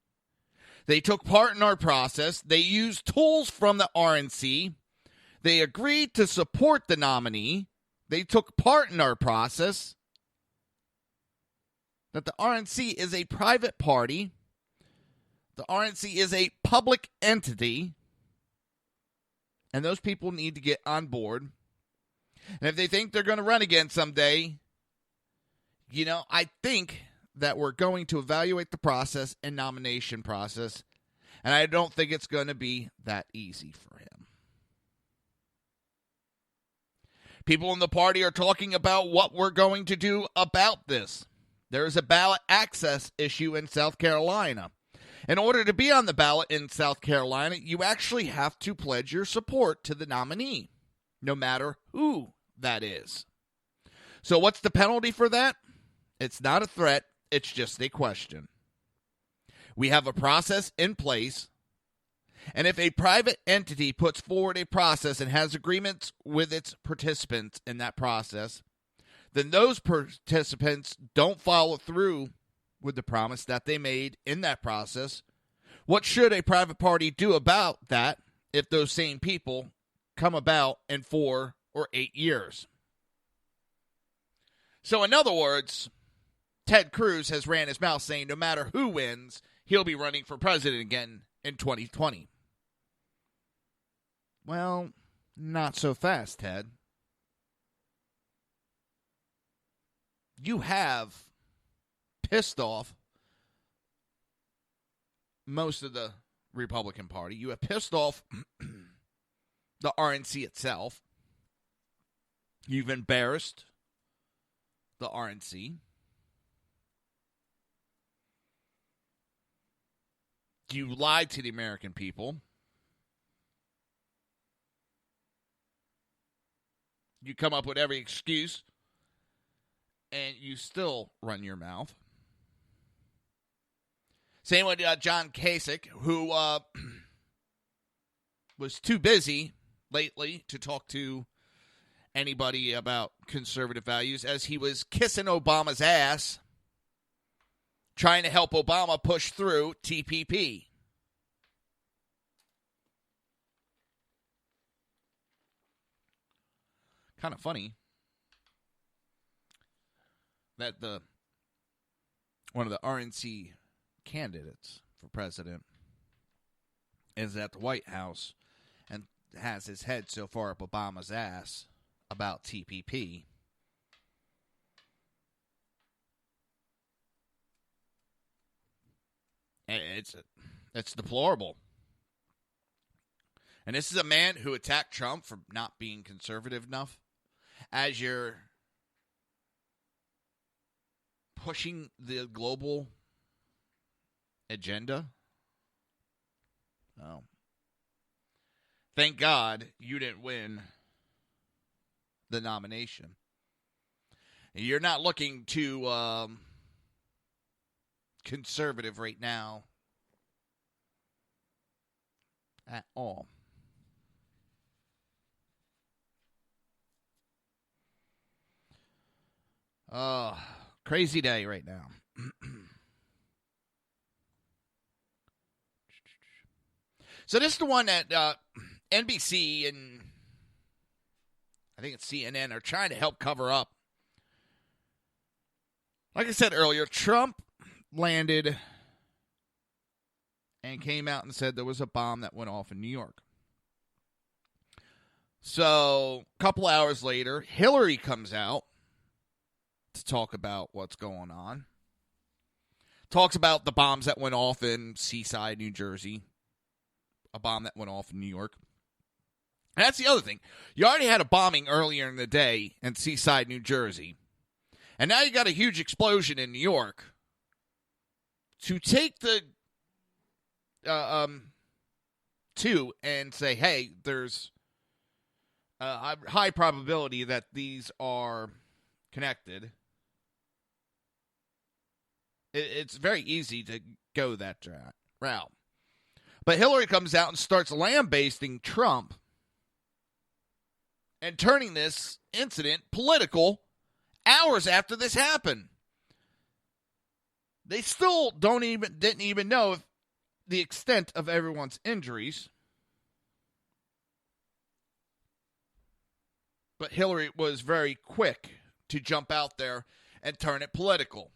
they took part in our process. They used tools from the RNC. They agreed to support the nominee. They took part in our process. That the RNC is a private party. The RNC is a public entity. And those people need to get on board. And if they think they're going to run again someday, I think that we're going to evaluate the process and nomination process. And I don't think it's going to be that easy for him. People in the party are talking about what we're going to do about this. There is a ballot access issue in South Carolina. In order to be on the ballot in South Carolina, you actually have to pledge your support to the nominee, no matter who that is. So what's the penalty for that? It's not a threat. It's just a question. We have a process in place, and if a private entity puts forward a process and has agreements with its participants in that process, then those participants don't follow through with the promise that they made in that process. What should a private party do about that if those same people come about in 4 or 8 years? So in other words, Ted Cruz has ran his mouth saying no matter who wins, he'll be running for president again in 2020. Well, not so fast, Ted. You have pissed off most of the Republican Party. You have pissed off the RNC itself. You've embarrassed the RNC. You lied to the American people. You come up with every excuse, and you still run your mouth. Same with John Kasich, who was too busy lately to talk to anybody about conservative values as he was kissing Obama's ass, trying to help Obama push through TPP. Kind of funny that one of the RNC candidates for president is at the White House and has his head so far up Obama's ass about TPP. It's deplorable. And this is a man who attacked Trump for not being conservative enough. As you're pushing the global agenda. Oh. Thank God you didn't win the nomination. You're not looking to conservative right now at all. Crazy day right now. So this is the one that NBC and I think it's CNN are trying to help cover up. Like I said earlier, Trump landed and came out and said there was a bomb that went off in New York. So a couple hours later, Hillary comes out to talk about what's going on. Talks about the bombs that went off in Seaside, New Jersey. A bomb that went off in New York. And that's the other thing. You already had a bombing earlier in the day in Seaside, New Jersey. And now you got a huge explosion in New York. To take the two and say, hey, there's a high probability that these are connected. It's very easy to go that route. But Hillary comes out and starts lambasting Trump and turning this incident political hours after this happened. They still didn't even know the extent of everyone's injuries. But Hillary was very quick to jump out there and turn it political.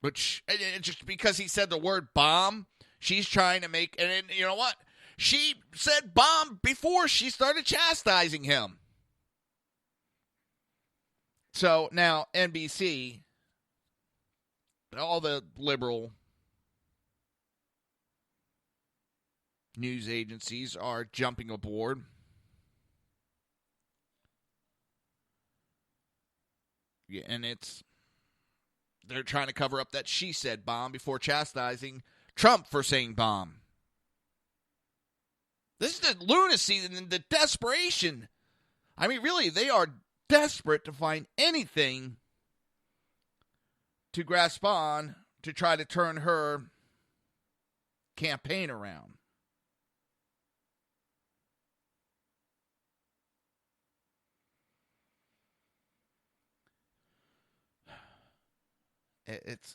Which, just because he said the word bomb, she's trying to make, and you know what? She said bomb before she started chastising him. So now NBC, all the liberal news agencies are jumping aboard. Yeah, and they're trying to cover up that she said bomb before chastising Trump for saying bomb. This is the lunacy and the desperation. I mean, really, they are desperate to find anything to grasp on to try to turn her campaign around. It's,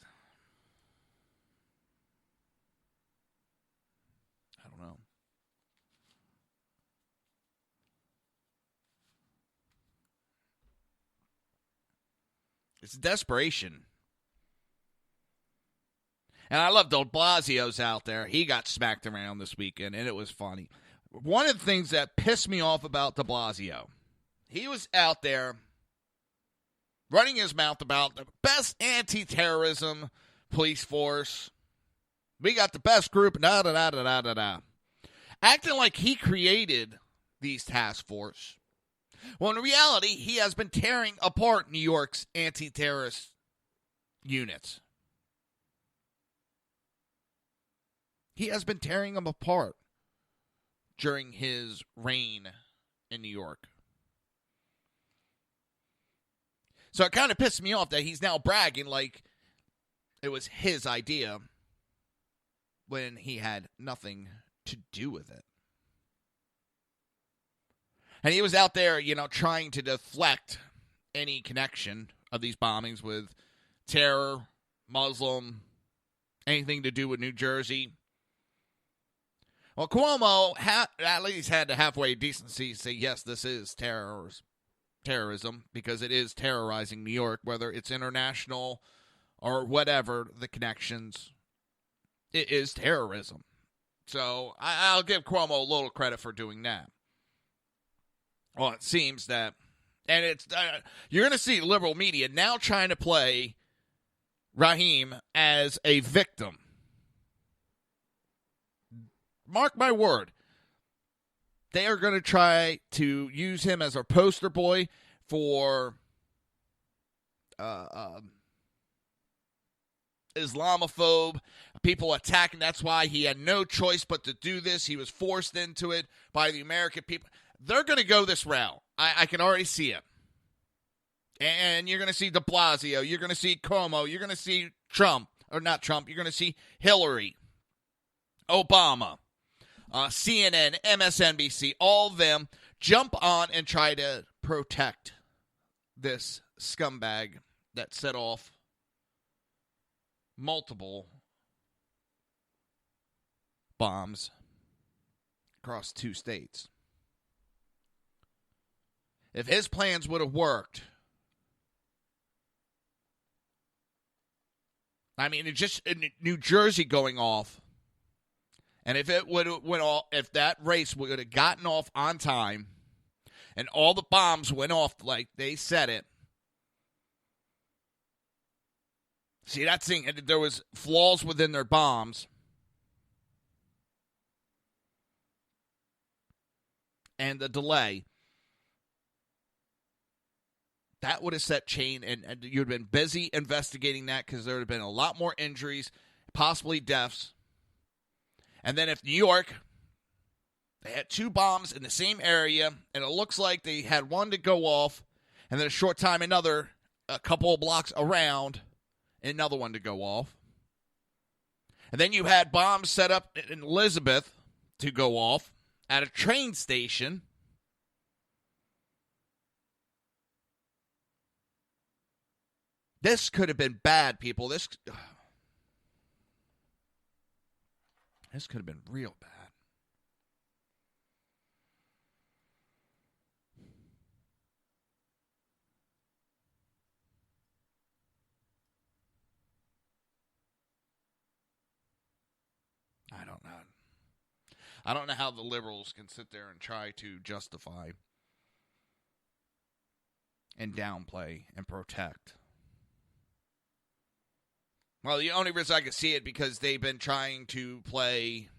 I don't know. It's desperation. And I love de Blasio's out there. He got smacked around this weekend, and it was funny. One of the things that pissed me off about de Blasio, he was out there running his mouth about the best anti-terrorism police force. We got the best group, da-da-da-da-da-da-da. Acting like he created these task force. Well, in reality, he has been tearing apart New York's anti-terrorist units. He has been tearing them apart during his reign in New York. So it kind of pissed me off that he's now bragging like it was his idea when he had nothing to do with it. And he was out there, trying to deflect any connection of these bombings with terror, Muslim, anything to do with New Jersey. Well, Cuomo at least had the halfway decency to say, yes, this is terrorism, because it is terrorizing New York, whether it's international or whatever the connections. It is terrorism. So I'll give Cuomo a little credit for doing that. Well, it seems that, and it's you're going to see liberal media now trying to play Raheem as a victim. Mark my word. They are going to try to use him as a poster boy for Islamophobe, people attacking. That's why he had no choice but to do this. He was forced into it by the American people. They're going to go this route. I can already see it. And you're going to see de Blasio. You're going to see Cuomo. You're going to see Trump. Or not Trump. You're going to see Hillary, Obama, CNN, MSNBC, all of them jump on and try to protect this scumbag that set off multiple bombs across 2 states. If his plans would have worked, I mean, it's just in New Jersey going off, and if it would have went off, if that race would have gotten off on time, and all the bombs went off like they said it. See, that's the thing. There was flaws within their bombs. And the delay. That would have set chain, and you'd have been busy investigating that because there would have been a lot more injuries, possibly deaths. And then if New York, they had 2 bombs in the same area, and it looks like they had one to go off, and then a short time a couple of blocks around, another one to go off. And then you had bombs set up in Elizabeth to go off at a train station. This could have been bad, people. This could have been real bad. I don't know how the liberals can sit there and try to justify and downplay and protect. Well, the only reason I can see it because they've been trying to play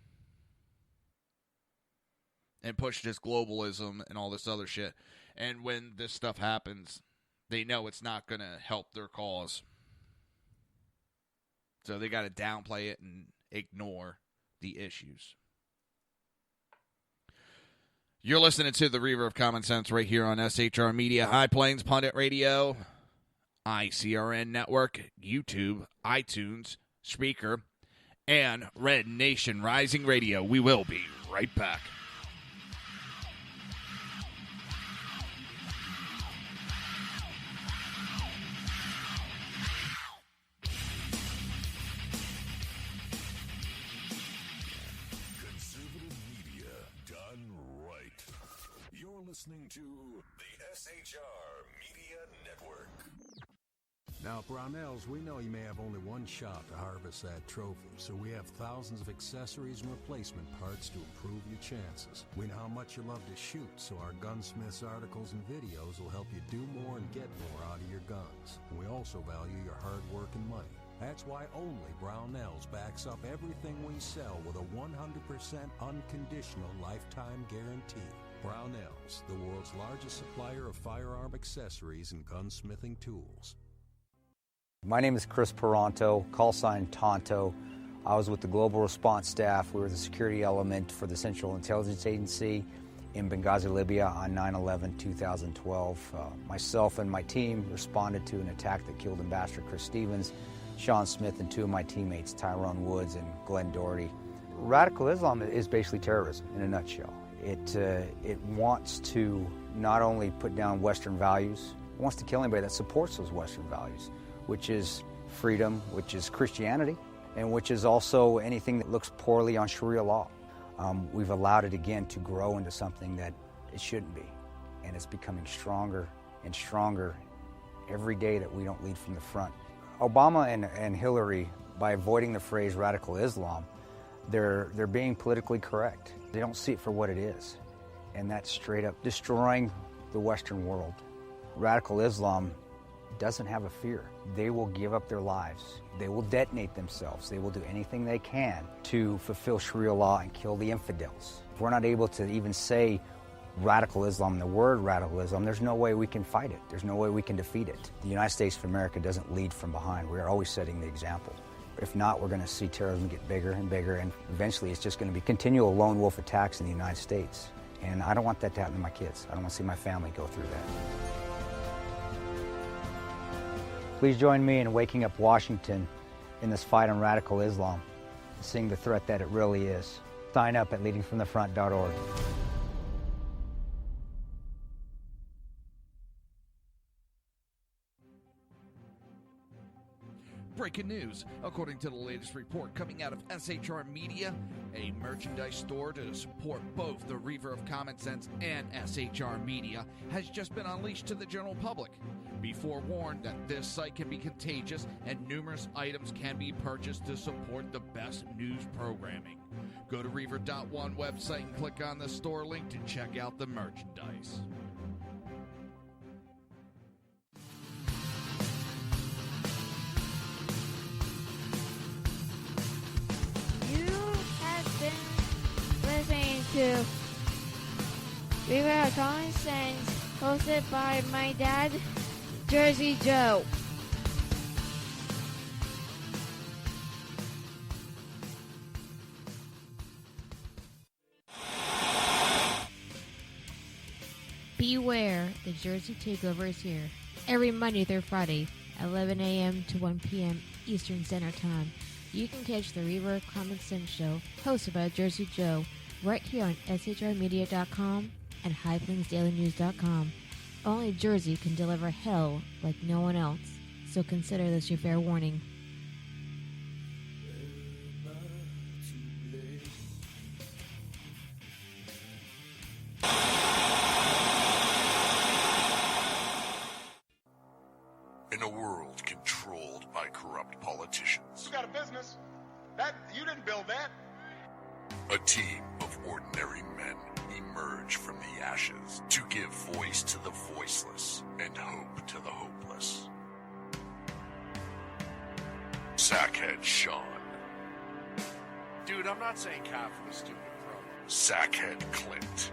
and push this globalism and all this other shit. And when this stuff happens, they know it's not going to help their cause. So they got to downplay it and ignore the issues. You're listening to the Reaver of Common Sense right here on SHR Media, High Plains Pundit Radio, ICRN Network, YouTube, iTunes, Spreaker, and Red Nation Rising Radio. We will be right back. Listening to the SHR Media Network. Now, Brownells, we know you may have only one shot to harvest that trophy, so we have thousands of accessories and replacement parts to improve your chances. We know how much you love to shoot, so our gunsmiths articles and videos will help you do more and get more out of your guns. We also value your hard work and money. That's why only Brownells backs up everything we sell with a 100% unconditional lifetime guarantee. Brownells, the world's largest supplier of firearm accessories and gunsmithing tools. My name is Chris Peranto, call sign Tonto. I was with the Global Response Staff. We were the security element for the Central Intelligence Agency in Benghazi, Libya on 9/11/2012. Myself and my team responded to an attack that killed Ambassador Chris Stevens, Sean Smith, and 2 of my teammates, Tyrone Woods and Glenn Doherty. Radical Islam is basically terrorism in a nutshell. It wants to not only put down Western values, it wants to kill anybody that supports those Western values, which is freedom, which is Christianity, and which is also anything that looks poorly on Sharia law. We've allowed it again to grow into something that it shouldn't be, and it's becoming stronger and stronger every day that we don't lead from the front. Obama and Hillary, by avoiding the phrase radical Islam, they're being politically correct. They don't see it for what it is, and that's straight up destroying the Western world. Radical Islam doesn't have a fear. They will give up their lives. They will detonate themselves. They will do anything they can to fulfill Sharia law and kill the infidels. If we're not able to even say radical Islam, the word radical Islam, there's no way we can fight it. There's no way we can defeat it. The United States of America doesn't lead from behind. We are always setting the example. If not, we're going to see terrorism get bigger and bigger, and eventually it's just going to be continual lone wolf attacks in the United States. And I don't want that to happen to my kids. I don't want to see my family go through that. Please join me in waking up Washington in this fight on radical Islam, seeing the threat that it really is. Sign up at leadingfromthefront.org. Breaking news. According to the latest report coming out of SHR Media, a merchandise store to support both the Reaver of Common Sense and SHR Media has just been unleashed to the general public. Be forewarned that this site can be contagious and numerous items can be purchased to support the best news programming. Go to Reaver.one website and click on the store link to check out the merchandise. Listening to Reaver of Common Sense, hosted by my dad, Jersey Joe. Beware, the Jersey Takeover is here. Every Monday through Friday, 11 a.m. to 1 p.m. Eastern Standard Time. You can catch the Reaver of Common Sense show, hosted by Jersey Joe, right here on shrmedia.com and highplainsdailynews.com. Only Jersey can deliver hell like no one else, so consider this your fair warning. In a world controlled by corrupt politicians, You got a business. That you didn't build that. a team of ordinary men emerge from the ashes to give voice to the voiceless and hope to the hopeless. Sackhead Sean. Dude, I'm not saying cow for the stupid bro. Sackhead Clint.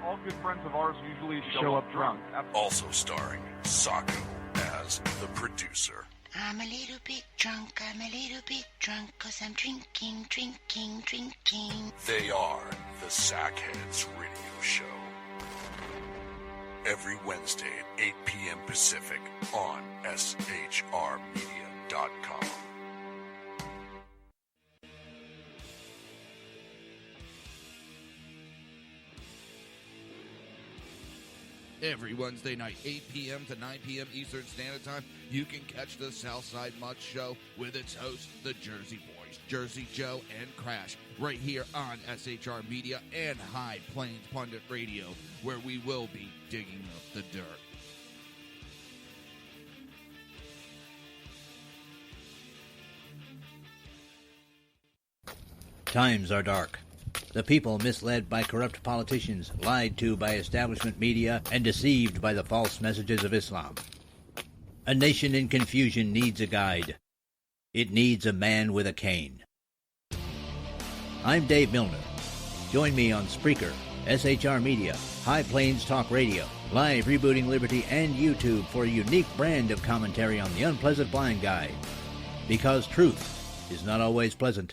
All good friends of ours usually show up drunk. Also starring Sacco as the producer. I'm a little bit drunk, I'm a little bit drunk, 'cause I'm drinking. They are the Sackheads Radio Show. Every Wednesday at 8 p.m. Pacific on shrmedia.com. Every Wednesday night, 8 p.m. to 9 p.m. Eastern Standard Time, you can catch the Southside Mutt Show with its hosts, the Jersey Boys, Jersey Joe and Crash, right here on SHR Media and High Plains Pundit Radio, where we will be digging up the dirt. Times are dark. The people misled by corrupt politicians, lied to by establishment media, and deceived by the false messages of Islam. A nation in confusion needs a guide. It needs a man with a cane. I'm Dave Milner. Join me on Spreaker, SHR Media, High Plains Talk Radio, Live Rebooting Liberty, and YouTube for a unique brand of commentary on the unpleasant blind guide. Because truth is not always pleasant.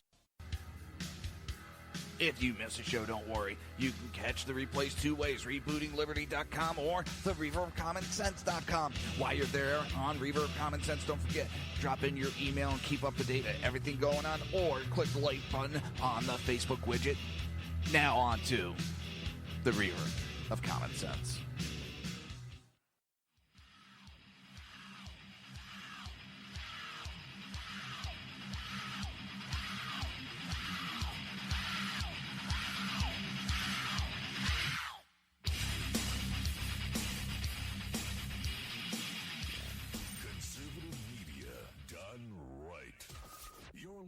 If you miss a show, don't worry. You can catch the replays two ways, rebootingliberty.com or the reaverofcommonsense.com. While you're there on Reaver of Common Sense, don't forget, drop in your email and keep up to date with everything going on, or click the like button on the Facebook widget. Now on to the Reaver of Common Sense.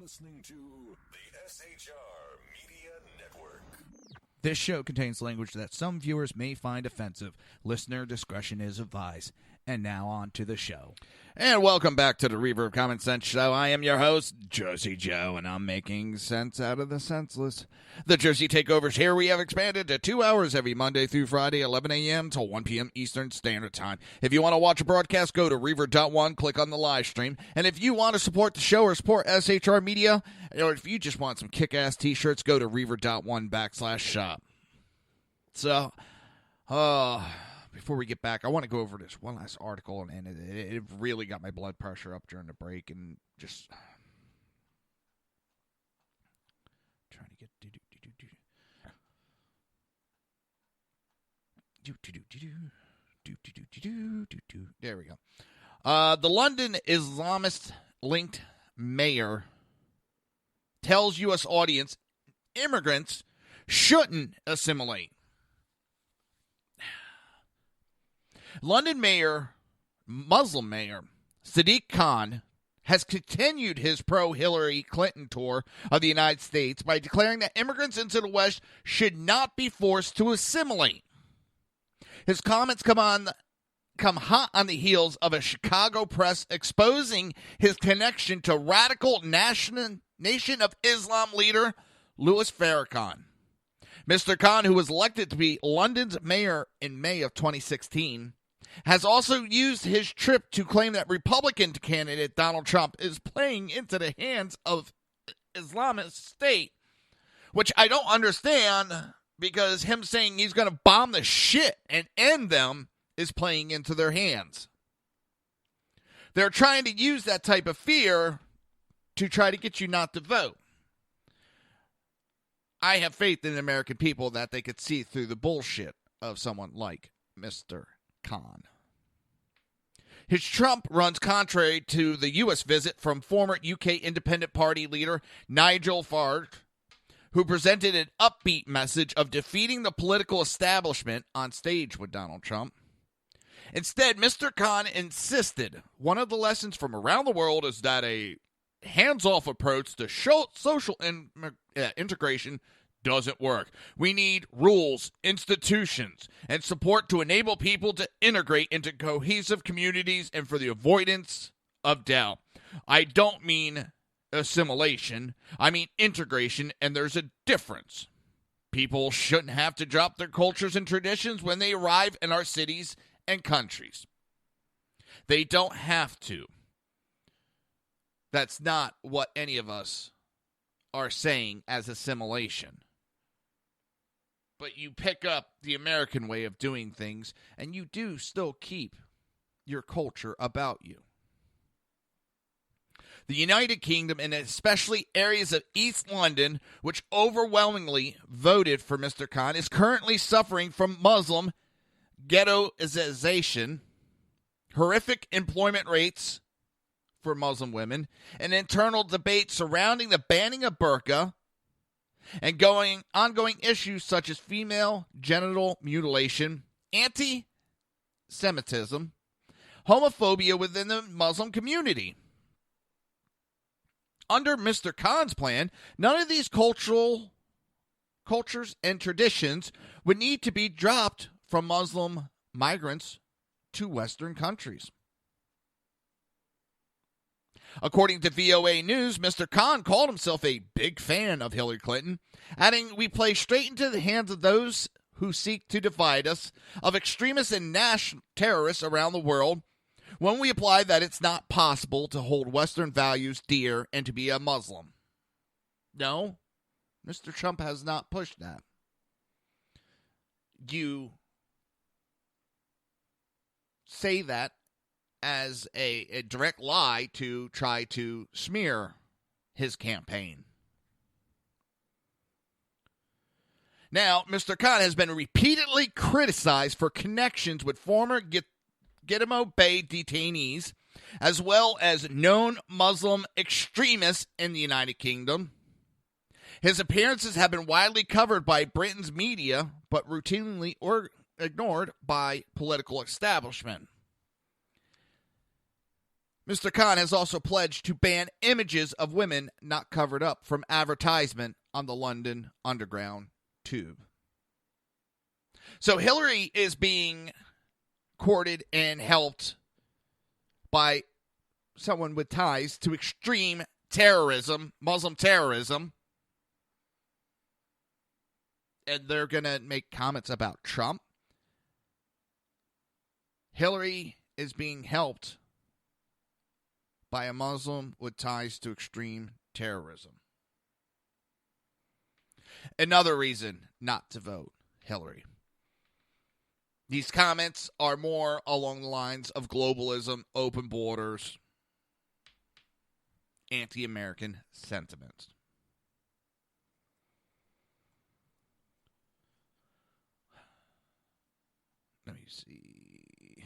Listening to the SHR Media Network. This show contains language that some viewers may find offensive. Listener discretion is advised. And now on to the show. And welcome back to the Reaver of Common Sense show. I am your host, Jersey Joe, and I'm making sense out of the senseless. The Jersey Takeovers here we have expanded to 2 hours every Monday through Friday, 11 a.m. to 1 p.m. Eastern Standard Time. If you want to watch a broadcast, go to Reaver.one, click on the live stream. And if you want to support the show or support SHR Media, or if you just want some kick-ass t-shirts, go to Reaver.one/shop. So, before we get back, I want to go over this one last article, and it really got my blood pressure up during the break, and just trying to get there we go. The London Islamist-linked mayor tells U.S. audience immigrants shouldn't assimilate. London mayor, Muslim mayor, Sadiq Khan, has continued his pro-Hillary Clinton tour of the United States by declaring that immigrants into the West should not be forced to assimilate. His comments come hot on the heels of a Chicago press exposing his connection to radical Nation of Islam leader Louis Farrakhan. Mr. Khan, who was elected to be London's mayor in May of 2016, has also used his trip to claim that Republican candidate Donald Trump is playing into the hands of Islamic State, which I don't understand, because him saying he's going to bomb the shit and end them is playing into their hands. They're trying to use that type of fear to try to get you not to vote. I have faith in the American people that they could see through the bullshit of someone like Mr. Khan. His Trump runs contrary to the U.S. visit from former UK Independent Party leader Nigel Farage, who presented an upbeat message of defeating the political establishment on stage with Donald Trump. Instead, Mr. Khan insisted one of the lessons from around the world is that a hands-off approach to social integration doesn't work. We need rules, institutions, and support to enable people to integrate into cohesive communities and for the avoidance of doubt. I don't mean assimilation. I mean integration, and there's a difference. People shouldn't have to drop their cultures and traditions when they arrive in our cities and countries. They don't have to. That's not what any of us are saying as assimilation. But you pick up the American way of doing things, and you do still keep your culture about you. The United Kingdom, and especially areas of East London, which overwhelmingly voted for Mr. Khan, is currently suffering from Muslim ghettoization, horrific employment rates for Muslim women, an internal debate surrounding the banning of burqa, and ongoing issues such as female genital mutilation, anti-Semitism, homophobia within the Muslim community. Under Mr. Khan's plan, none of these cultures and traditions would need to be dropped from Muslim migrants to Western countries. According to VOA News, Mr. Khan called himself a big fan of Hillary Clinton, adding, "We play straight into the hands of those who seek to divide us, of extremists and national terrorists around the world, when we apply that it's not possible to hold Western values dear and to be a Muslim." No, Mr. Trump has not pushed that. You say that as a direct lie to try to smear his campaign. Now, Mr. Khan has been repeatedly criticized for connections with former Guantanamo Bay detainees, as well as known Muslim extremists in the United Kingdom. His appearances have been widely covered by Britain's media, but routinely ignored by political establishment. Mr. Khan has also pledged to ban images of women not covered up from advertisement on the London Underground tube. So Hillary is being courted and helped by someone with ties to extreme terrorism, Muslim terrorism. And they're going to make comments about Trump. Hillary is being helped by a Muslim with ties to extreme terrorism. Another reason not to vote Hillary. These comments are more along the lines of globalism, open borders, anti-American sentiments. Let me see.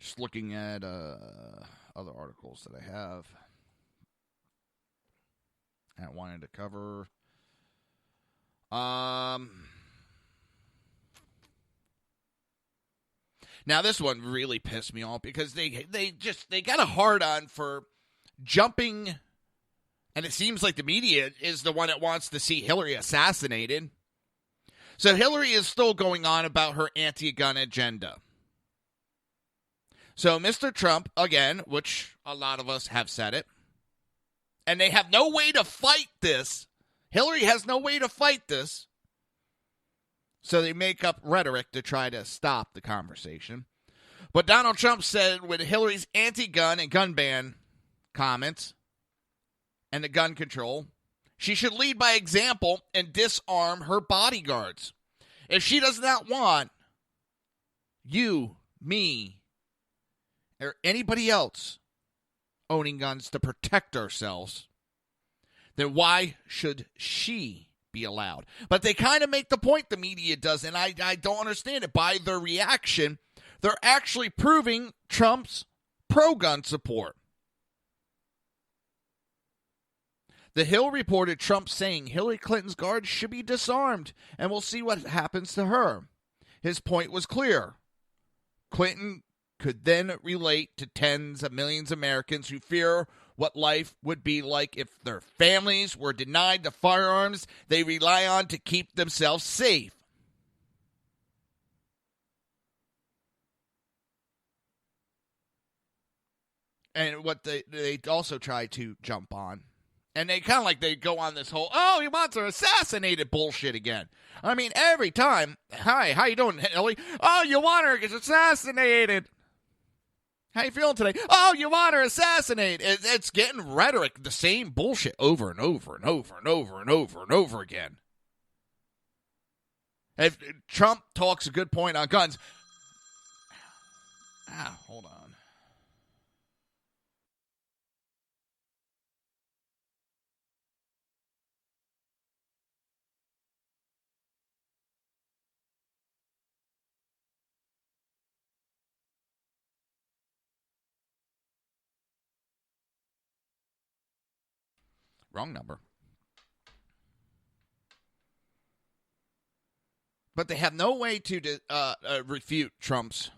Just looking at other articles that I have. I wanted to cover. Now this one really pissed me off because they got a hard on for jumping, and it seems like the media is the one that wants to see Hillary assassinated. So Hillary is still going on about her anti-gun agenda. So Mr. Trump, again, which a lot of us have said it, and they have no way to fight this. Hillary has no way to fight this. So they make up rhetoric to try to stop the conversation. But Donald Trump said with Hillary's anti-gun and gun ban comments and the gun control, she should lead by example and disarm her bodyguards. If she does not want you, me, or anybody else owning guns to protect ourselves, then why should she be allowed? But they kind of make the point, the media does, and I don't understand it. By their reaction, they're actually proving Trump's pro-gun support. The Hill reported Trump saying Hillary Clinton's guards should be disarmed, and we'll see what happens to her. His point was clear. Clinton could then relate to tens of millions of Americans who fear what life would be like if their families were denied the firearms they rely on to keep themselves safe. And what they also try to jump on, and they kind of like they go on this whole, oh, he wants her assassinated bullshit again. I mean, every time, hi, how you doing, Hillary? Oh, you want her assassinated. How you feeling today? Oh, you want her assassinated. It's getting rhetoric, the same bullshit over and over and over and over and over and over again. If Trump talks a good point on guns. Hold on. Wrong number. But they have no way to refute Trump's,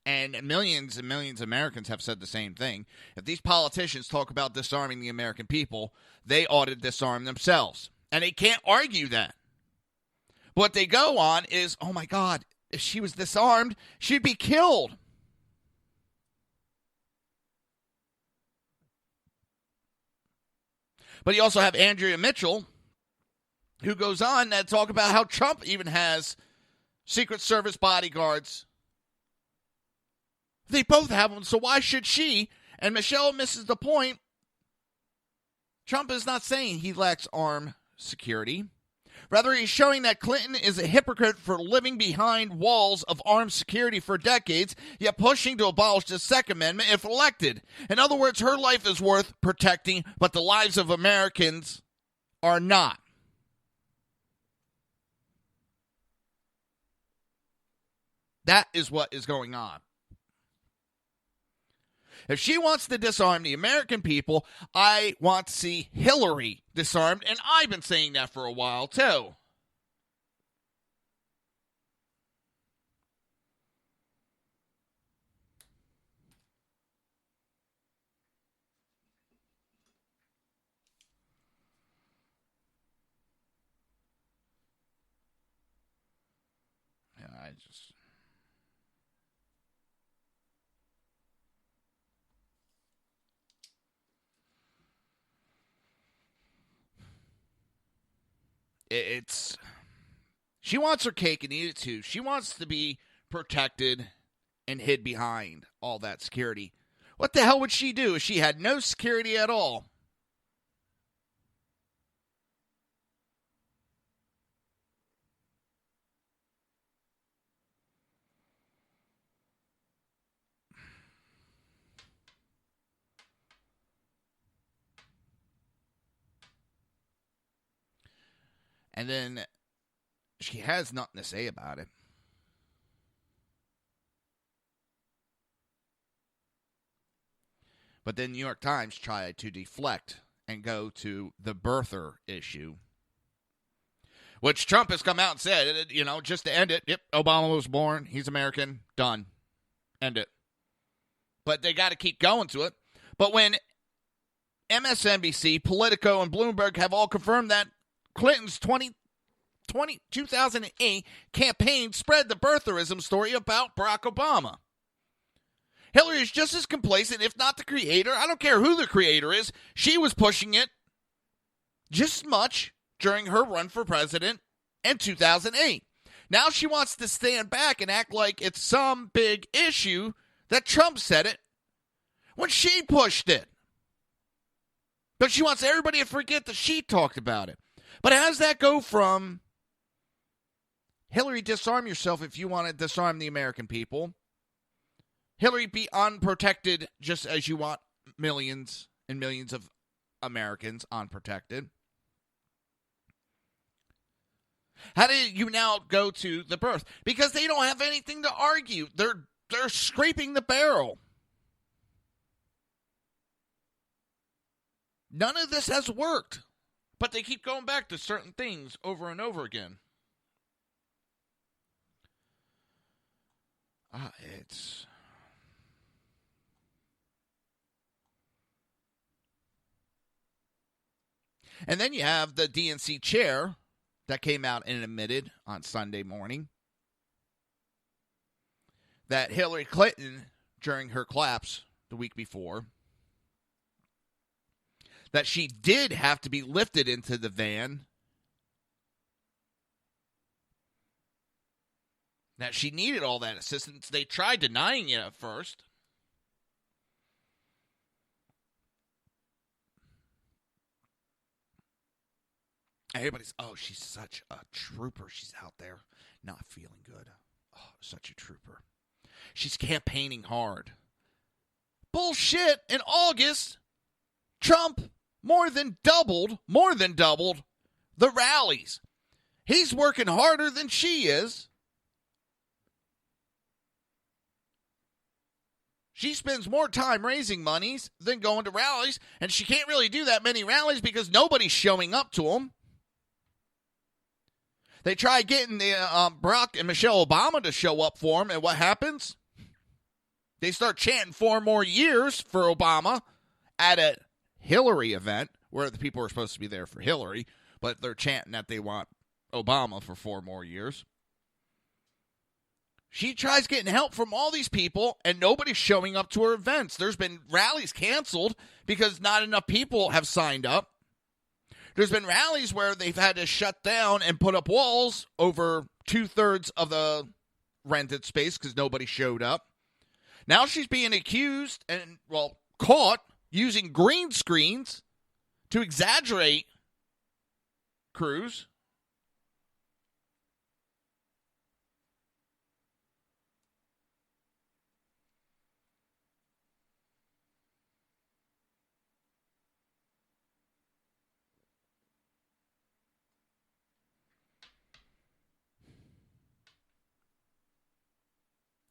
and millions of Americans have said the same thing. If these politicians talk about disarming the American people, they ought to disarm themselves. And they can't argue that. What they go on is, oh my God, if she was disarmed, she'd be killed. But you also have Andrea Mitchell, who goes on to talk about how Trump even has Secret Service bodyguards. They both have them, so why should she? And Michelle misses the point. Trump is not saying he lacks armed security. Rather, he's showing that Clinton is a hypocrite for living behind walls of armed security for decades, yet pushing to abolish the Second Amendment if elected. In other words, her life is worth protecting, but the lives of Americans are not. That is what is going on. If she wants to disarm the American people, I want to see Hillary disarmed, and I've been saying that for a while, too. Yeah, she wants her cake and eat it too. She wants to be protected and hid behind all that security. What the hell would she do if she had no security at all? And then she has nothing to say about it. But then New York Times tried to deflect and go to the birther issue, which Trump has come out and said, just to end it, yep, Obama was born, he's American, done, end it. But they got to keep going to it. But when MSNBC, Politico, and Bloomberg have all confirmed that Clinton's 2008 campaign spread the birtherism story about Barack Obama. Hillary is just as complacent, if not the creator. I don't care who the creator is. She was pushing it just as much during her run for president in 2008. Now she wants to stand back and act like it's some big issue that Trump said it when she pushed it. But she wants everybody to forget that she talked about it. But how does that go from Hillary, disarm yourself if you want to disarm the American people? Hillary, be unprotected just as you want millions and millions of Americans unprotected. How do you now go to the birth? Because they don't have anything to argue. They're scraping the barrel. None of this has worked. But they keep going back to certain things over and over again. It's... And then you have the DNC chair that came out and admitted on Sunday morning that Hillary Clinton, during her collapse the week before, that she did have to be lifted into the van, that she needed all that assistance. They tried denying it at first. Everybody's, she's such a trooper. She's out there not feeling good. Oh, such a trooper. She's campaigning hard. Bullshit. In August, Trump more than doubled the rallies. He's working harder than she is. She spends more time raising monies than going to rallies, and she can't really do that many rallies because nobody's showing up to them. They try getting the Barack and Michelle Obama to show up for him, and what happens? They start chanting 4 more years for Obama at a Hillary event, where the people are supposed to be there for Hillary, but they're chanting that they want Obama for 4 more years. She tries getting help from all these people, and nobody's showing up to her events. There's been rallies canceled because not enough people have signed up. There's been rallies where they've had to shut down and put up walls over 2/3 of the rented space because nobody showed up. Now she's being accused and, caught using green screens to exaggerate crews.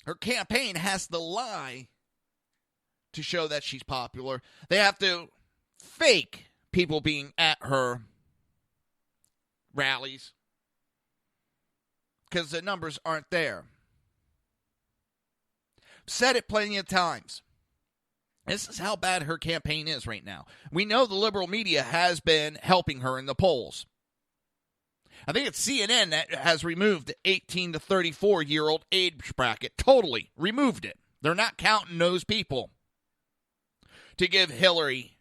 Her campaign has to lie to show that she's popular. They have to fake people being at her rallies because the numbers aren't there. Said it plenty of times. This is how bad her campaign is right now. We know the liberal media has been helping her in the polls. I think it's CNN that has removed the 18 to 34-year-old age bracket. Totally removed it. They're not counting those people to give Hillary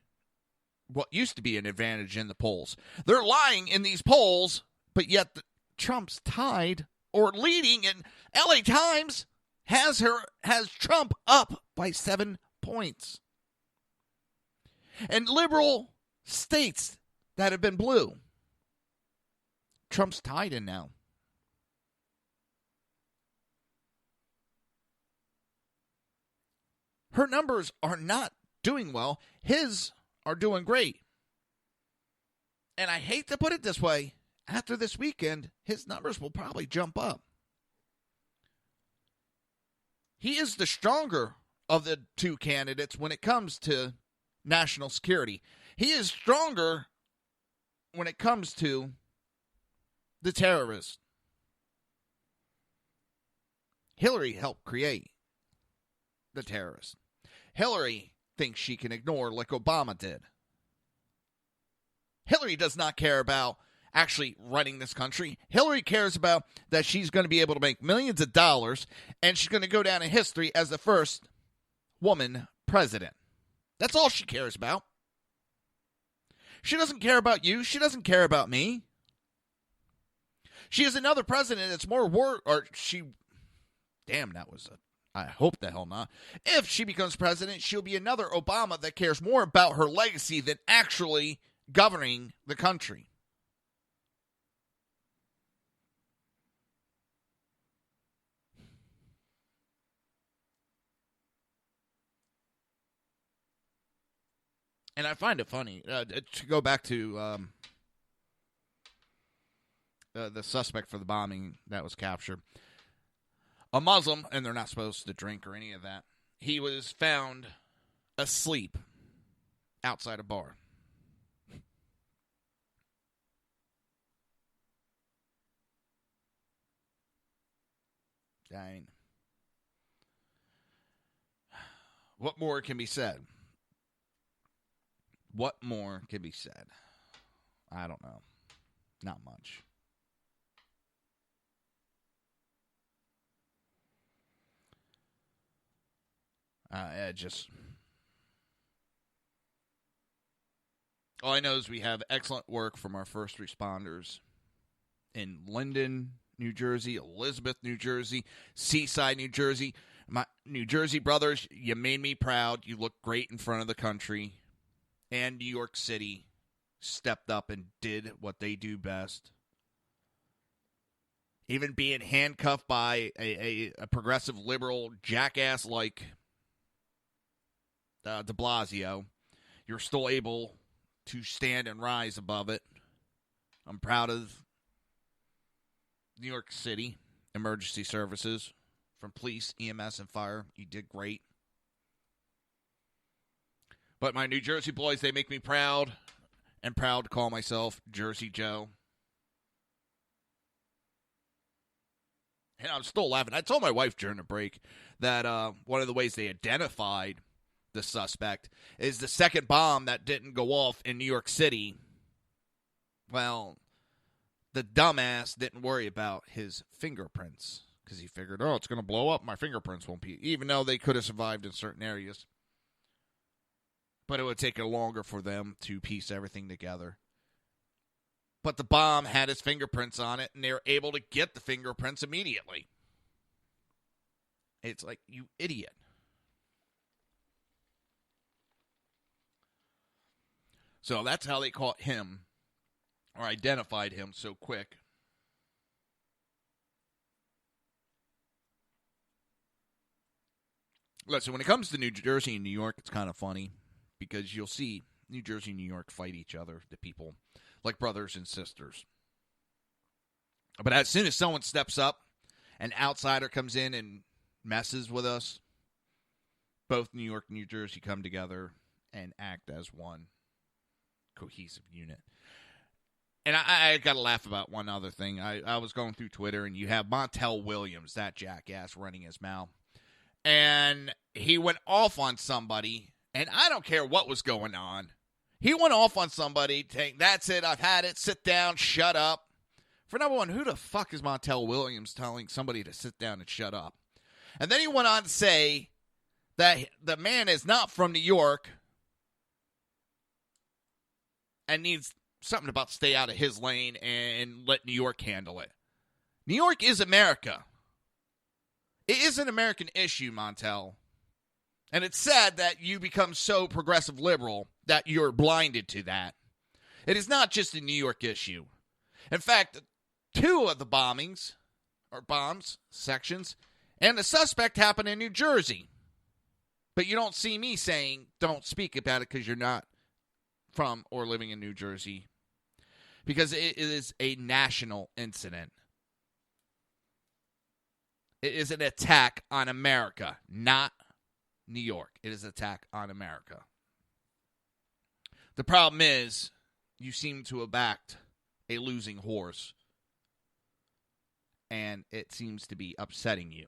what used to be an advantage in the polls. They're lying in these polls, but yet Trump's tied or leading, and LA Times has Trump up by 7 points. And liberal states that have been blue, Trump's tied in now. Her numbers are not doing well. His are doing great. And I hate to put it this way, after this weekend, his numbers will probably jump up. He is the stronger of the two candidates when it comes to national security. He is stronger when it comes to the terrorists. Hillary helped create the terrorists. Hillary thinks she can ignore like Obama did. Hillary does not care about actually running this country. Hillary cares about that she's going to be able to make millions of dollars, and she's going to go down in history as the first woman president. That's all she cares about. She doesn't care about you. She doesn't care about me. She is another president that's more I hope the hell not. If she becomes president, she'll be another Obama that cares more about her legacy than actually governing the country. And I find it funny, to go back to the suspect for the bombing that was captured. A Muslim, and they're not supposed to drink or any of that. He was found asleep outside a bar. Dang. What more can be said? What more can be said? I don't know. Not much. All I know is we have excellent work from our first responders in Linden, New Jersey, Elizabeth, New Jersey, Seaside, New Jersey. My New Jersey brothers, you made me proud. You look great in front of the country. And New York City stepped up and did what they do best. Even being handcuffed by a progressive liberal jackass like de Blasio, you're still able to stand and rise above it. I'm proud of New York City emergency services, from police, EMS, and fire. You did great. But my New Jersey boys, they make me proud, and proud to call myself Jersey Joe. And I'm still laughing. I told my wife during the break that one of the ways they identified the suspect is the second bomb that didn't go off in New York City. Well, the dumbass didn't worry about his fingerprints because he figured, oh, it's going to blow up. My fingerprints won't be, even though they could have survived in certain areas. But it would take longer for them to piece everything together. But the bomb had his fingerprints on it, and they were able to get the fingerprints immediately. It's like, you idiot. So that's how they caught him, or identified him so quick. Listen, when it comes to New Jersey and New York, it's kind of funny. Because you'll see New Jersey and New York fight each other, the people, like brothers and sisters. But as soon as someone steps up, an outsider comes in and messes with us, both New York and New Jersey come together and act as one cohesive unit. And I got to laugh about one other thing. I was going through Twitter, and you have Montel Williams, that jackass, running his mouth. And he went off on somebody. And I don't care what was going on. He went off on somebody, saying, that's it, I've had it, sit down, shut up. For number one, who the fuck is Montel Williams telling somebody to sit down and shut up? And then he went on to say that the man is not from New York and needs something about stay out of his lane and let New York handle it. New York is America. It is an American issue, Montel. And it's sad that you become so progressive liberal that you're blinded to that. It is not just a New York issue. In fact, 2 of the bombs, sections, and the suspect happened in New Jersey. But you don't see me saying don't speak about it because you're not from or living in New Jersey. because it is a national incident. It is an attack on America, not New York. It is an attack on America. The problem is, you seem to have backed a losing horse, and it seems to be upsetting you.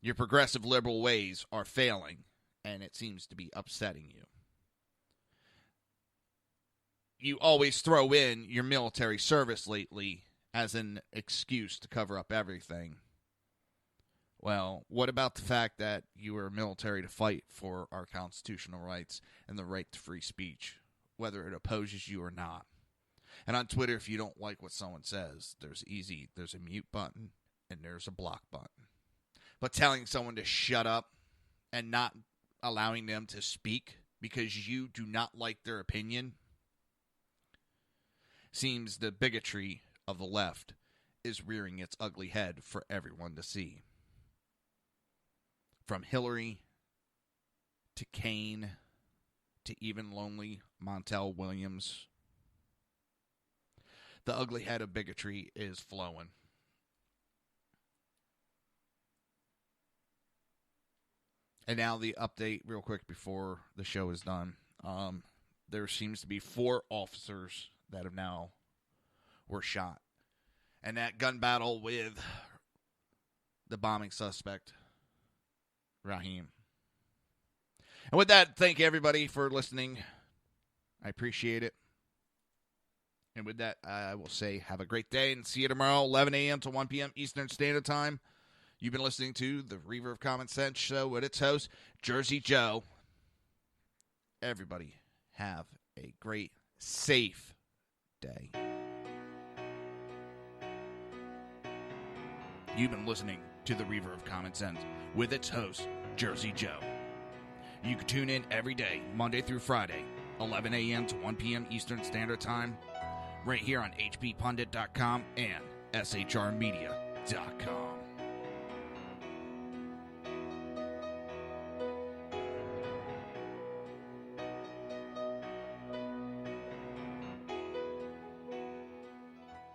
Your progressive liberal ways are failing, and it seems to be upsetting you. You always throw in your military service lately as an excuse to cover up everything. Well, what about the fact that you were military to fight for our constitutional rights and the right to free speech, whether it opposes you or not? And on Twitter, if you don't like what someone says, there's a mute button and there's a block button. But telling someone to shut up and not allowing them to speak because you do not like their opinion seems the bigotry of the left is rearing its ugly head for everyone to see. From Hillary to Kane to even lonely Montel Williams, the ugly head of bigotry is flowing. And now the update real quick before the show is done. There seems to be 4 officers that have now were shot. And that gun battle with the bombing suspect, Rahim. And with that, thank you everybody for listening. I appreciate it. And with that, I will say have a great day and see you tomorrow, 11 a.m. to 1 p.m. Eastern Standard Time. You've been listening to the Reaver of Common Sense show with its host, Jersey Joe. Everybody have a great, safe day. You've been listening to the Reaver of Common Sense with its host, Jersey Joe. You can tune in every day, Monday through Friday, 11 a.m. to 1 p.m. Eastern Standard Time, right here on hppundit.com and shrmedia.com.